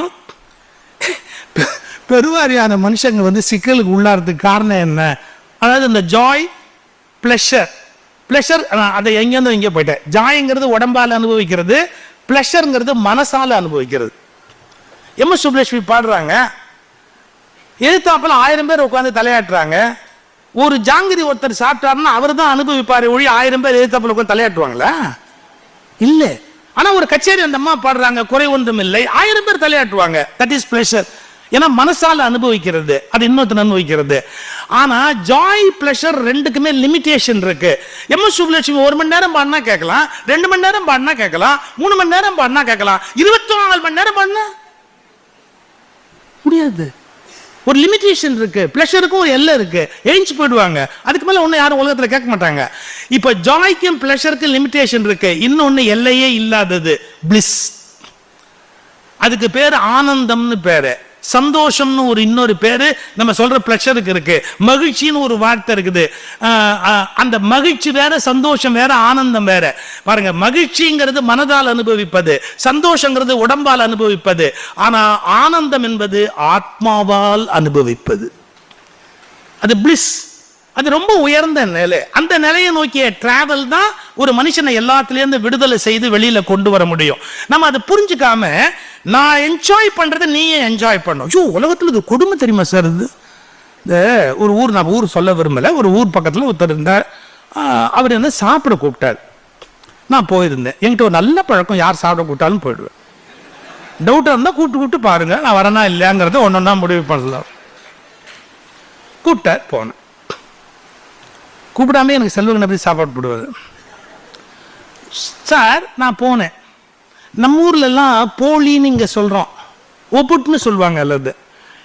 பெருவாரியான மனுஷங்க வந்து சிக்கலுக்கு உள்ளாகிறதுக்கு காரணம் என்ன? அதாவது இந்த ஜாய், பிளஷர். பிளஷர் அதை எங்கேருந்து இங்கே போயிட்டேன். ஜாய்ங்கிறது உடம்பால் அனுபவிக்கிறது, பிளஷருங்கிறது மனசால அனுபவிக்கிறது. எம்.எஸ். சுப்புலட்சுமி பாடுறாங்க, எழுத்தாப்பில் 1000 பேர் உட்காந்து தலையாட்டுறாங்க. ஒரு ஜாங்கிரி ஒருத்தர் சாப்பிட்டாருன்னா அவர் தான் அனுபவிப்பாரு ஒழி 1000 பேர் எழுத்தாப்பில் உட்காந்து தலையாட்டுவாங்களா? இல்லை. ஆனால் ஒரு கச்சேரி அந்த அம்மா பாடுறாங்க, குறை ஒன்றும் இல்லை, 1000 பேர் தலையாட்டுவாங்க. That is pleasure. ஏன்னா மனசால அனுபவிக்கிறது, அது இன்னொருத்தர் அனுபவிக்கிறது. ஆனா ஜாய், பிளஷர் ரெண்டுக்குமே லிமிடேஷன் இருக்கு. எம்.எஸ். சுப்புலட்சுமி 1 மணி நேரம் பாடினா கேட்கலாம், 2 மணி நேரம் பாடினா கேட்கலாம், 3 மணி நேரம் பாடினா கேட்கலாம், 24 மணி நேரம் பாடினா முடியாது. ஒரு லிமிடேஷன் இருக்கு. பிளஷருக்கும் ஒரு எல்லை இருக்கு, எழுந்து போயிடுவாங்க. அதுக்கு மேல ஒண்ணு யாரும் உலகத்துல கேட்க மாட்டாங்க. இப்ப ஜாய்க்கும் பிளஷருக்கும் லிமிடேஷன் இருக்கு. இன்னொன்னு எல்லையே இல்லாதது பிளிஸ். அதுக்கு பேரு ஆனந்தம்னு பேரு. சந்தோஷம்னு ஒரு இன்னொரு பேரு நம்ம சொல்ற பிளஷருக்கு இருக்கு. மகிழ்ச்சின்னு ஒரு வார்த்தை இருக்குது. அந்த மகிழ்ச்சி வேற, சந்தோஷம் வேற, ஆனந்தம் வேற. பாருங்க, மகிழ்ச்சிங்கிறது மனதால் அனுபவிப்பது, சந்தோஷங்கிறது உடம்பால் அனுபவிப்பது. ஆனா ஆனந்தம் என்பது ஆத்மாவால் அனுபவிப்பது. அது பிளிஸ். அது ரொம்ப உயர்ந்த நிலை. அந்த நிலையை நோக்கிய டிராவல் தான் ஒரு மனுஷனை எல்லாத்திலேருந்து விடுதலை செய்து வெளியில கொண்டு வர முடியும். நம்ம அதை புரிஞ்சுக்காம நான் என்ஜாய் பண்றதை நீயே என்ஜாய் பண்ணும். ஐயோ, உலகத்துல இது கொடுமை தெரியுமா சார்? இது இந்த ஒரு ஊர், நான் ஊர் சொல்ல விரும்பல, ஒரு ஊர் பக்கத்தில் ஒருத்தர் இருந்தார். அவர் வந்து சாப்பிட கூப்பிட்டார். நான் போயிருந்தேன். என்கிட்ட ஒரு நல்ல பழக்கம், யார் சாப்பிட கூப்பிட்டாலும் போயிடுவேன். டவுட்டாக இருந்தால் கூப்பிட்டு பாருங்க, நான் வரனா இல்லையாங்கிறத ஒன்றொன்னா முடிவு பண்ணலாம். கூப்பிட்டார், போனேன். கூப்பிடாமே எனக்கு செல்வங்க எப்படி சாப்பாடு போடுவார் சார். நான் போனேன். நம்ம ஊர்லெல்லாம் போலின்னு இங்கே சொல்கிறோம், ஒப்புட்டுன்னு சொல்லுவாங்க. அல்லது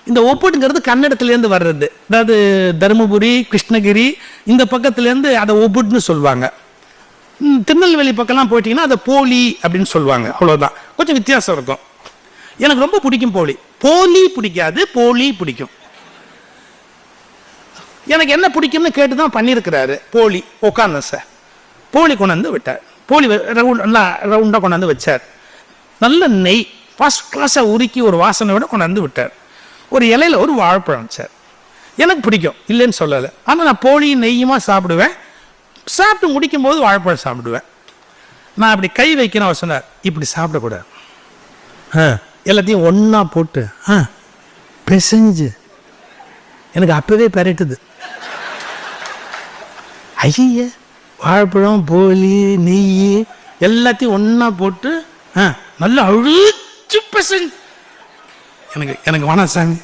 இந்த ஒப்புட்டுங்கிறது கன்னடத்துலேருந்து வர்றது. அதாவது தருமபுரி, கிருஷ்ணகிரி இந்த பக்கத்துலேருந்து அதை ஒப்புட்டுன்னு சொல்லுவாங்க. திருநெல்வேலி பக்கம்லாம் போயிட்டீங்கன்னா அதை போலி அப்படின்னு சொல்லுவாங்க. அவ்வளோதான், கொஞ்சம் வித்தியாசம் இருக்கும். எனக்கு ரொம்ப பிடிக்கும் போலி. போலி பிடிக்காது, போலி பிடிக்கும். எனக்கு என்ன பிடிக்கும்னு கேட்டு தான் பண்ணியிருக்கிறாரு. போலி உட்காந்தேன் சார். போலி கொண்டாந்து விட்டார். போலி ரவுண்டாக கொண்டாந்து வச்சார். நல்ல நெய் ஃபர்ஸ்ட் கிளாஸாக உருக்கி ஒரு வாசனையோட கொண்டாந்து விட்டார். ஒரு இலையில ஒரு வாழைப்பழம் சார். எனக்கு பிடிக்கும், இல்லைன்னு சொல்லலை. ஆனால் நான் போலி நெய்யுமா சாப்பிடுவேன். சாப்பிட்டு முடிக்கும் போது வாழைப்பழம் சாப்பிடுவேன். நான் அப்படி கை வைக்கணும். அவர் சொன்னார், இப்படி சாப்பிடக்கூடாது, எல்லாத்தையும் ஒன்றா போட்டு பிசைஞ்சு. எனக்கு அப்பவே பெரட்டுது. ஐய, வாழைப்பழம், போலி, நெய் எல்லாத்தையும் ஒன்றா போட்டு நல்லா அழுச்சு பிசைஞ்சு. எனக்கு வேணாம் சாமி.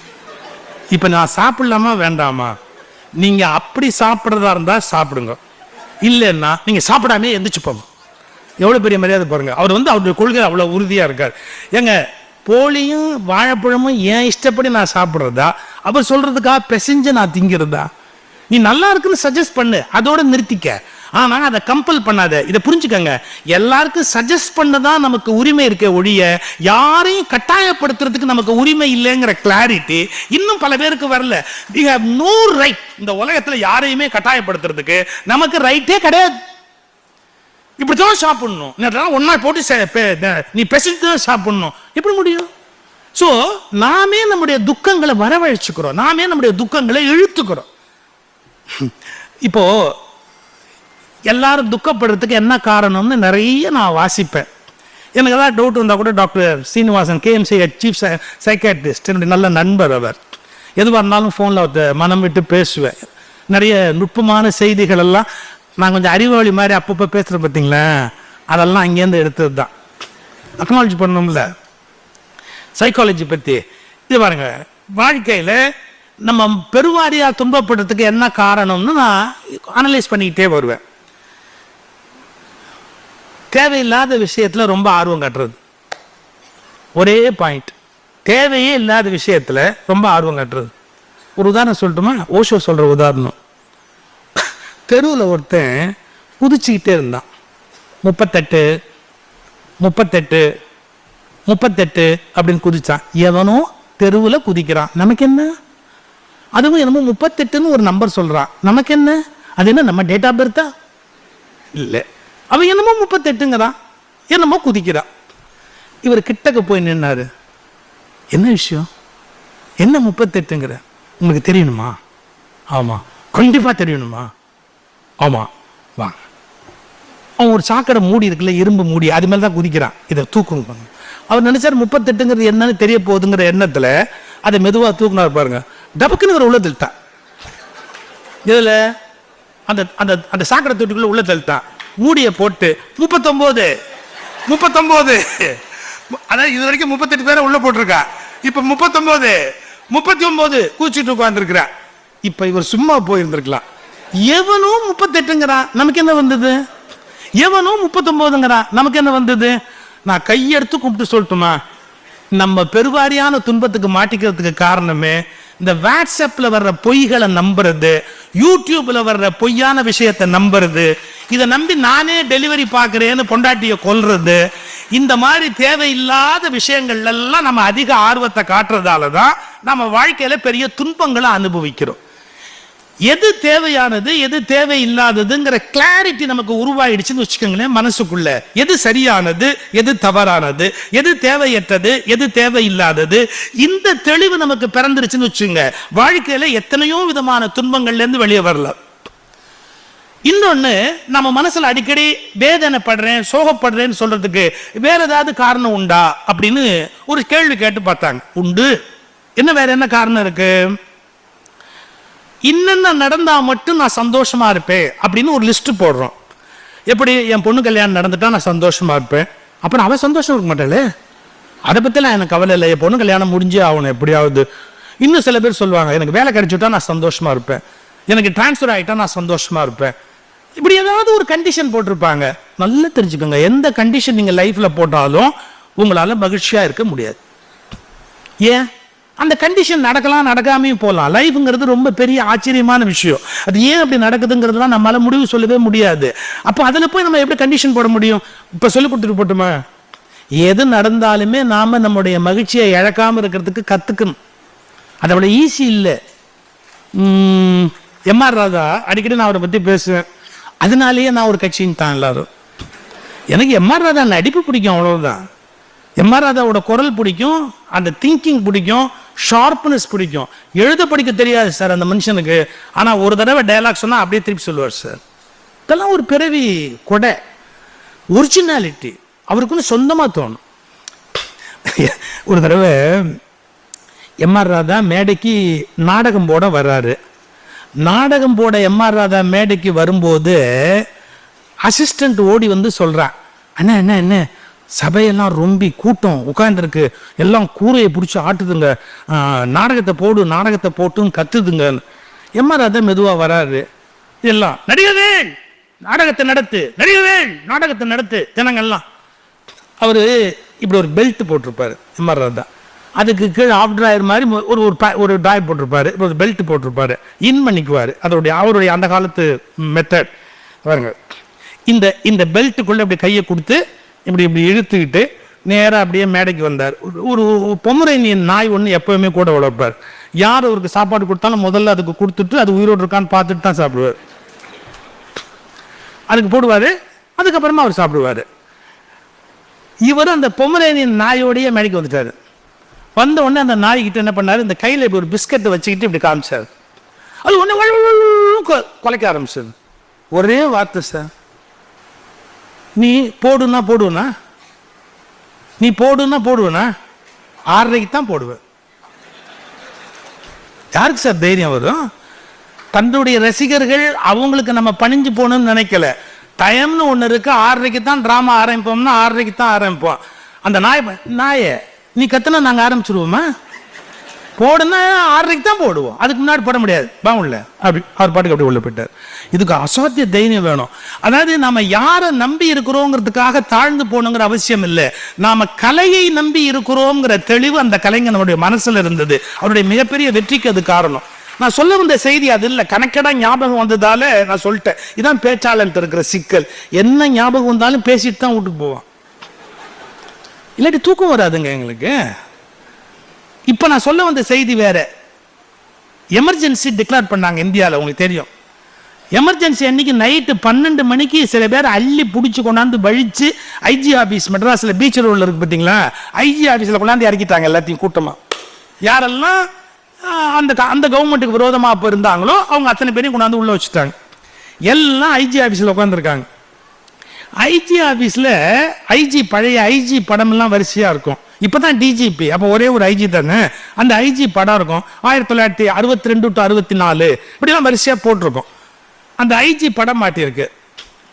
இப்போ நான் சாப்பிடலாமா வேண்டாமா? நீங்கள் அப்படி சாப்பிட்றதா இருந்தால் சாப்பிடுங்க, இல்லைன்னா நீங்கள் சாப்பிடாமே எந்திரிச்சு போங்க. எவ்வளோ பெரிய மரியாதை பாருங்க. அவர் அவருடைய கொள்கை அவ்வளோ உறுதியாக இருக்கார். ஏங்க, போலியும் வாழைப்பழமும் ஏன் இஷ்டப்படி நான் சாப்பிட்றதா, அவர் சொல்றதுக்காக பிசைஞ்சு நான் திங்கிறதா? நீ நல்லா இருக்குன்னு சஜஸ்ட் பண்ணு, அதோட நிறுத்திக்க. ஆனால் அதை கம்பல் பண்ணாத. இதை புரிஞ்சுக்கங்க, எல்லாருக்கும் சஜஸ்ட் பண்ணதான் நமக்கு உரிமை இருக்க ஒழிய யாரையும் கட்டாயப்படுத்துறதுக்கு நமக்கு உரிமை இல்லைங்கிற கிளாரிட்டி இன்னும் பல பேருக்கு வரல. we have no right. இந்த உலகத்தில் யாரையுமே கட்டாயப்படுத்துறதுக்கு நமக்கு ரைட்டே கிடையாது. இப்படித்தான் சாப்பிடணும், ஒன்னா போட்டு நீ பெசஞ்சு தான் சாப்பிடணும், எப்படி முடியும்? ஸோ நாமே நம்முடைய துக்கங்களை வரவழைச்சுக்கிறோம், நாமே நம்முடைய துக்கங்களை இழுத்துக்கிறோம். இப்போ எல்லாரும் துக்கப்படுறதுக்கு என்ன காரணம்னு நிறைய நான் வாசிப்பேன். எனக்கு ஏதாவது டவுட் வந்தால் கூட doctor Srinivasan, KMC chief psychiatrist, என்னுடைய நல்ல நண்பர் அவர். எதுவாக இருந்தாலும் ஃபோனில் மனம் விட்டு பேசுவேன். நிறைய நுட்பமான செய்திகள் எல்லாம் நான் கொஞ்சம் அறிவாளி மாதிரி அப்பப்போ பேசுகிறேன் பார்த்தீங்களா, அதெல்லாம் அங்கேருந்து எடுத்தது தான். அக்னாலஜி பண்ணணும்ல சைக்காலஜி பற்றி. இது பாருங்க, வாழ்க்கையில் நம்ம பெருவாரியாக துன்பப்படுறதுக்கு என்ன காரணம்னு நான் அனலைஸ் பண்ணிக்கிட்டே வருவேன். தேவையில்லாத விஷயத்தில் ரொம்ப ஆர்வம் காட்டுறது, ஒரே பாயிண்ட். தேவையே இல்லாத விஷயத்தில் ரொம்ப ஆர்வம் காட்டுறது. ஒரு உதாரணம் சொல்லட்டுமா? ஓஷோ சொல்கிற உதாரணம். தெருவில் ஒருத்தன் குதிச்சுக்கிட்டே இருந்தான். 38 38 38 அப்படின்னு குதிச்சான். எவனோ தெருவில் குதிக்கிறான், நமக்கு என்ன? அதுவும் என்னமோ 38ன்னு ஒரு நம்பர் சொல்கிறான், நமக்கு என்ன? அது என்ன நம்ம டேட் ஆஃப் பர்த்தா? இல்லை, அவன் என்னமோ 38ங்கிறான், என்னமோ குதிக்கிறான். இவர் கிட்டக்க போய் நின்னாரு. என்ன விஷயம்? என்ன 38ங்கிற? உங்களுக்கு தெரியணுமா? ஆமாம். கண்டிப்பாக தெரியணுமா? ஆமாம், வாங்க. அவன் ஒரு சாக்கடை மூடி இருக்குல்ல, இரும்பு மூடி, அது மேலே தான் குதிக்கிறான். இதை தூக்குங்க. அவர் நினைச்சார் 38ங்கிறது என்னன்னு தெரிய போகுதுங்கிற எண்ணத்தில் அதை மெதுவாக தூக்குனார் பாருங்க. டபக்குன்னு உள்ள தள்ளிட்டான். இதில் அந்த அந்த அந்த சாக்கடை தொட்டிக்குள்ள உள்ள தள்ளிட்டான். மூடியை போட்டு 39 39, அதாவது இது வரைக்கும் 38 பேரை உள்ள போட்டிருக்கா. இப்போ 39 39 கூச்சிட்டு உட்காந்துருக்கிறா. இப்போ இவர் சும்மா போயிருந்திருக்கலாம். எவனோ 38ங்கிறான், நமக்கு என்ன வந்தது? எவனோ 39ங்கிறான், நமக்கு என்ன வந்தது? நான் கையெடுத்து கும்பிட்டு சொல்லட்டுமா, நம்ம பெருவாரியான துன்பத்துக்கு மாட்டிக்கிறதுக்கு காரணமே இந்த வாட்ஸ்அப்ல வர்ற பொய்களை நம்புறது, யூடியூப்ல வர்ற பொய்யான விஷயத்தை நம்புறது, இதை நம்பி நானே டெலிவரி பார்க்குறேன்னு பொண்டாட்டியை கொல்றது, இந்த மாதிரி தேவையில்லாத விஷயங்கள் எல்லாம் நம்ம அதிக ஆர்வத்தை காட்டுறதால தான் நம்ம வாழ்க்கையில பெரிய துன்பங்களை அனுபவிக்கிறோம். எது தேவையானது எது தேவையில்லாததுங்கிற கிளாரிட்டி நமக்கு உருவாயிடுச்சுன்னு வச்சுக்கோங்களேன். மனசுக்குள்ள எது சரியானது எது தவறானது, எது தேவையற்றது எது தேவையில்லாதது, இந்த தெளிவு நமக்கு பிறந்துருச்சுன்னு வச்சுங்க, வாழ்க்கையில எத்தனையோ விதமான துன்பங்கள்ல இருந்து வெளியே வரலாம். இன்னொன்னு, நம்ம மனசுல அடிக்கடி வேதனைப்படுறேன் சோகப்படுறேன்னு சொல்றதுக்கு வேற ஏதாவது காரணம் உண்டா அப்படின்னு ஒரு கேள்வி கேட்டு பார்த்தாங்க. உண்டு. என்ன வேற என்ன காரணம் இருக்கு? இன்னென்ன நடந்தா மட்டும் நான் சந்தோஷமா இருப்பேன் அப்படின்னு ஒரு லிஸ்ட் போடுறோம். எப்படி, என் பொண்ணு கல்யாணம் நடந்துட்டா நான் சந்தோஷமா இருப்பேன், அப்புறம் அவன் சந்தோஷம் இருக்க மாட்டாளே, அதை பத்திலாம் எனக்கு கவலை இல்லை, என் பொண்ணு கல்யாணம் முடிஞ்சே ஆகணும் எப்படியாவது. இன்னும் சில பேர் சொல்லுவாங்க, எனக்கு வேலை கிடைச்சிட்டா நான் சந்தோஷமா இருப்பேன், எனக்கு டிரான்ஸ்ஃபர் ஆகிட்டா நான் சந்தோஷமா இருப்பேன். இப்படி ஏதாவது ஒரு கண்டிஷன் போட்டிருப்பாங்க. நல்லா தெரிஞ்சுக்கோங்க, எந்த கண்டிஷன் நீங்க லைஃப்ல போட்டாலும் உங்களால மகிழ்ச்சியா இருக்க முடியாது. ஏன்? அந்த கண்டிஷன் நடக்கலாம் நடக்காமையும் போகலாம். லைஃப்ங்கிறது ரொம்ப பெரிய ஆச்சரியமான விஷயம். அது ஏன் அப்படி நடக்குதுங்கிறதுலாம் நம்மளால முடிவு சொல்லவே முடியாது. அப்போ அதில் போய் நம்ம எப்படி கண்டிஷன் போட முடியும்? இப்போ சொல்லி கொடுத்துட்டு போட்டுமா, எது நடந்தாலுமே நாம நம்முடைய மகிழ்ச்சியை இழக்காம இருக்கிறதுக்கு கத்துக்கணும். அது அவ்வளோ ஈஸி இல்லை. MR ராதா அடிக்கடி நான் அவரை பற்றி பேசுவேன். அதனாலேயே நான் ஒரு கட்சின்னு தான் எல்லாரும். எனக்கு MR ராதா நடிப்பு பிடிக்கும், அவ்வளவுதான். MR ராதாவோட குரல் பிடிக்கும், அந்த திங்கிங் பிடிக்கும், ஷார்ப்னஸ் பிடிக்கும். எழுத படிக்க தெரியாது சார் அந்த மனுஷனுக்கு, ஆனால் ஒரு தடவை டயலாக் சொன்னால் அப்படியே திருப்பி சொல்லுவார் சார். இதெல்லாம் ஒரு பிறவி கொடை. ஒரிஜினாலிட்டி அவருக்குன்னு சொந்தமாக தோணும். ஒரு தடவை எம்ஆர் ராதா மேடைக்கு நாடகம் போட வர்றாரு. நாடகம் போட எம்ஆர் ராதா மேடைக்கு வரும்போது அசிஸ்டண்ட் ஓடி வந்து சொல்கிறான், அண்ணா என்ன என்ன சபையெல்லாம் ரொம்ப கூட்டம் உட்காந்துருக்கு, எல்லாம் கூரையை பிடிச்சி ஆட்டுதுங்க, நாடகத்தை போட்டுன்னு கத்துதுங்க. எம்ஆர் ராதா மெதுவாக வராரு. எல்லாம் நடிகவேல் நாடகத்தை நடத்து ஜனங்கள்லாம். அவர் இப்படி ஒரு பெல்ட் போட்டிருப்பாரு எம்ஆர் ராதா. அதுக்கு கீழே ஆஃப் ட்ராயர் மாதிரி ஒரு ட்ராயர் போட்டிருப்பாரு, ஒரு பெல்ட் போட்டிருப்பாரு, இன் பண்ணிக்குவார். அவருடைய அந்த காலத்து மெத்தட் பாருங்க. இந்த பெல்ட்டுக்குள்ளே அப்படி கையை கொடுத்து இப்படி இழுத்துக்கிட்டு நேராக அப்படியே மேடைக்கு வந்தார். ஒரு பொமரேனியன் நாய் ஒன்று எப்போவுமே கூட வளர்ப்பார். யார் அவருக்கு சாப்பாடு கொடுத்தாலும் முதல்ல அதுக்கு கொடுத்துட்டு அது உயிரோடு இருக்கான்னு பார்த்துட்டு தான் சாப்பிடுவார். அதுக்கு போடுவார், அதுக்கப்புறமா அவர் சாப்பிடுவார். இவர் அந்த பொமரேனியன் நாயோடையே மேடைக்கு வந்துட்டார். வந்த உடனே அந்த நாய்கிட்ட என்ன பண்ணார், இந்த கையில் இப்படி ஒரு பிஸ்கட்டை வச்சுக்கிட்டு இப்படி காமிச்சார். அது ஒன்று குலைக்க ஆரம்பிச்சார். ஒரே வார்த்தை, சார் நீ போடுன்னா போடுவேனா, நீ போடுன்னா போடுவேனா, 6:30 தான் போடுவேன். யாருக்கு சார் தைரியம் வரும்? தன்னுடைய ரசிகர்கள் அவங்களுக்கு நம்ம பணிஞ்சு போகணும்னு நினைக்கல. டைம்னு ஒன்று இருக்கு, 6:30 தான் ட்ராமா ஆரம்பிப்போம்னா 6:30 தான் ஆரம்பிப்போம். அந்த நாயை நீ கத்துனா நாங்கள் ஆரம்பிச்சிடுவோமா? போடுன்னா 6:30 தான் போடுவோம், அதுக்கு முன்னாடி போட முடியாது பாவுள்ள. அப்படி அவர் பாட்டுக்கு அப்படி உள்ள போயிட்டார். இதுக்கு அசாத்திய தைரியம் வேணும். அதாவது நாம யாரை நம்பி இருக்கிறோங்கிறதுக்காக தாழ்ந்து போகணுங்கிற அவசியம் இல்லை. நாம கலையை நம்பி இருக்கிறோங்கிற தெளிவு அந்த கலைஞர் நம்முடைய மனசுல இருந்தது. அவருடைய மிகப்பெரிய வெற்றிக்கு அது காரணம். நான் சொல்ல வந்த செய்தி அது இல்லை, கணக்கடா ஞாபகம் வந்ததால நான் சொல்லிட்டேன். இதான் பேச்சாளர்கிட்ட இருக்கிற சிக்கல். என்ன ஞாபகம் வந்தாலும் பேசிட்டு தான் வீட்டுக்கு போவான், இல்லாட்டி தூக்கம் வராதுங்க எங்களுக்கு. இப்போ நான் சொல்ல வந்த செய்தி வேற. எமர்ஜென்சி டிக்ளேர் பண்ணாங்க இந்தியாவில், உங்களுக்கு தெரியும். எமர்ஜென்சி அன்னைக்கு நைட்டு 12 மணிக்கு சில பேர் அள்ளி பிடிச்சி கொண்டாந்து வழிச்சு ஐஜி ஆஃபீஸ் மெட்ராஸில் பீச் ரோடில் இருக்கு பார்த்தீங்களா, ஐஜி ஆஃபீஸில் கொண்டாந்து இறக்கிட்டாங்க எல்லாத்தையும் கூட்டமாக. யாரெல்லாம் அந்த கவர்மெண்ட்டுக்கு விரோதமாக அப்போ இருந்தாங்களோ அவங்க அத்தனை பேரையும் கொண்டாந்து உள்ளே வச்சுட்டாங்க. எல்லாம் ஐஜி ஆஃபீஸில் உட்காந்துருக்காங்க. ஐஜி ஆஃபீஸில் பழைய ஐஜி படமெல்லாம் வரிசையாக இருக்கும். இப்போ தான் டிஜிபி, அப்போ ஒரே ஒரு ஐஜி தானே. அந்த ஐஜி படம் இருக்கும் 1962 to 64 இப்படிலாம் வரிசையாக போட்டிருக்கோம். அந்த ஐஜி படம் மாட்டியிருக்கு.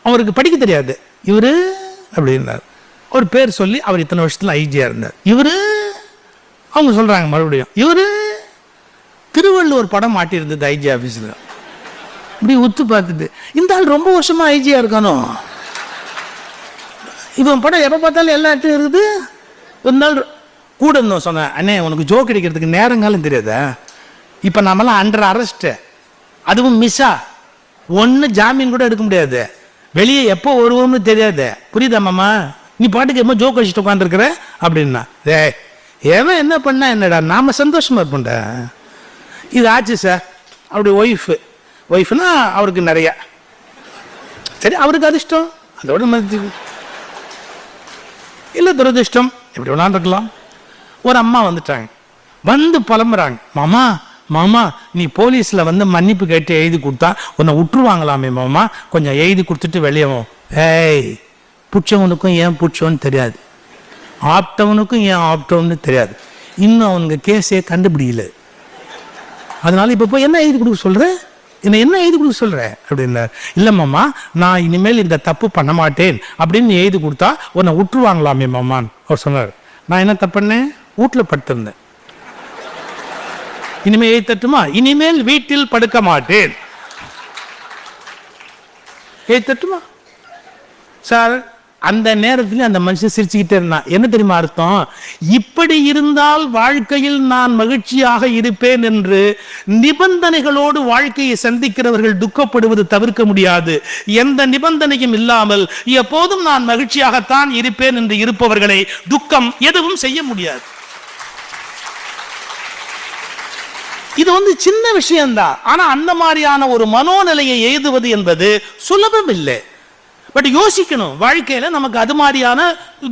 அவருக்கு படிக்க தெரியாது. இவரு அப்படின்னார். ஒரு பேர் சொல்லி அவர் இத்தனை வருஷத்தில் ஐஜியாக இருந்தார். இவரு அவங்க சொல்கிறாங்க மறுபடியும், இவரு திருவள்ளுவர் படம் மாட்டியிருந்தது ஐஜி ஆஃபீஸில். இப்படி உத்து பார்த்துட்டு இந்த ஆள் ரொம்ப வருஷமாக ஐஜியாக இருக்கானோ, இவன் படம் எப்போ பார்த்தாலும் எல்லா இடத்தையும் இருக்குது. ஒரு நாள் கூட இருந்தோம், சொன்னேன், அண்ணே உனக்கு ஜோக் அடிக்கிறதுக்கு நேரங்காலம் தெரியாதா? இப்போ நாமெல்லாம் அண்டர் அரெஸ்ட்டு, அதுவும் மிஸ்ஸா, ஒன்று ஜாமீன் கூட எடுக்க முடியாது, வெளியே எப்போ வருவோம்னு தெரியாது, புரியுதா மாமா? நீ பாட்டுக்கு எப்போ ஜோக் அடிச்சுட்டு உட்காந்துருக்குற அப்படின்னா. ஏவன் என்ன பண்ணா என்னடா, நாம சந்தோஷமா இருப்போம்டா. இது ஆச்சு சார். அவருடைய ஒய்ஃப்னா அவருக்கு நிறைய, சரி அவருக்கு அதிர்ஷ்டம், அதோட மதிச்சு இல்லை துரதிர்ஷ்டம், எப்படி வேணாலும் இருக்கலாம். ஒரு அம்மா வந்துட்டாங்க, வந்து புலம்புறாங்க, மாமா மாமா நீ போலீஸில் வந்து மன்னிப்பு கேட்டு எழுதி கொடுத்தா உன்னை விட்டுருவாங்களாமே மாமா, கொஞ்சம் எழுதி கொடுத்துட்டு வெளியவும். ஏய், பிடிச்சவனுக்கும் ஏன் பிடிச்சவன்னு தெரியாது, ஆப்டவனுக்கும் ஏன் ஆப்டவன்னு தெரியாது, இன்னும் அவனுங்க கேஸே கண்டுபிடிக்கல. அதனால இப்போ போய் என்ன எழுதி கொடுக்க சொல்கிற, என்ன எழுதி கொடுக்க சொல்கிற அப்படின்னார். இல்லை மாமா நான் இனிமேல் இந்த தப்பு பண்ண மாட்டேன் அப்படின்னு எழுதி கொடுத்தா உன்னை விட்டுருவாங்களாமே மாமான்னு அவர் சொன்னார். நான் என்ன தப்புன்னேன், வீட்டில் படுத்திருந்தேன். இனிமேல் எழுதி தட்டுமா, இனிமேல் வீட்டில் படுக்க மாட்டேன், எழுதி தட்டுமா சார். அந்த நேரத்தில் அந்த மனுஷன் சிரிச்சுக்கிட்டே இருந்தான். என்ன தெரியுமா அர்த்தம், இப்படி இருந்தால் வாழ்க்கையில் நான் மகிழ்ச்சியாக இருப்பேன் என்று நிபந்தனைகளோடு வாழ்க்கையை சந்திக்கிறவர்கள் துக்கப்படுவது தவிர்க்க முடியாது. எந்த நிபந்தனையும் இல்லாமல் எப்போதும் நான் மகிழ்ச்சியாகத்தான் இருப்பேன் என்று இருப்பவர்களை துக்கம் எதுவும் செய்ய முடியாது. இது சின்ன விஷயம்தான். ஆனா அந்த மாதிரியான ஒரு மனோநிலையை எழுதுவது என்பது சுலபம் இல்லை. பட் யோசிக்கணும், வாழ்க்கையில நமக்கு அது மாதிரியான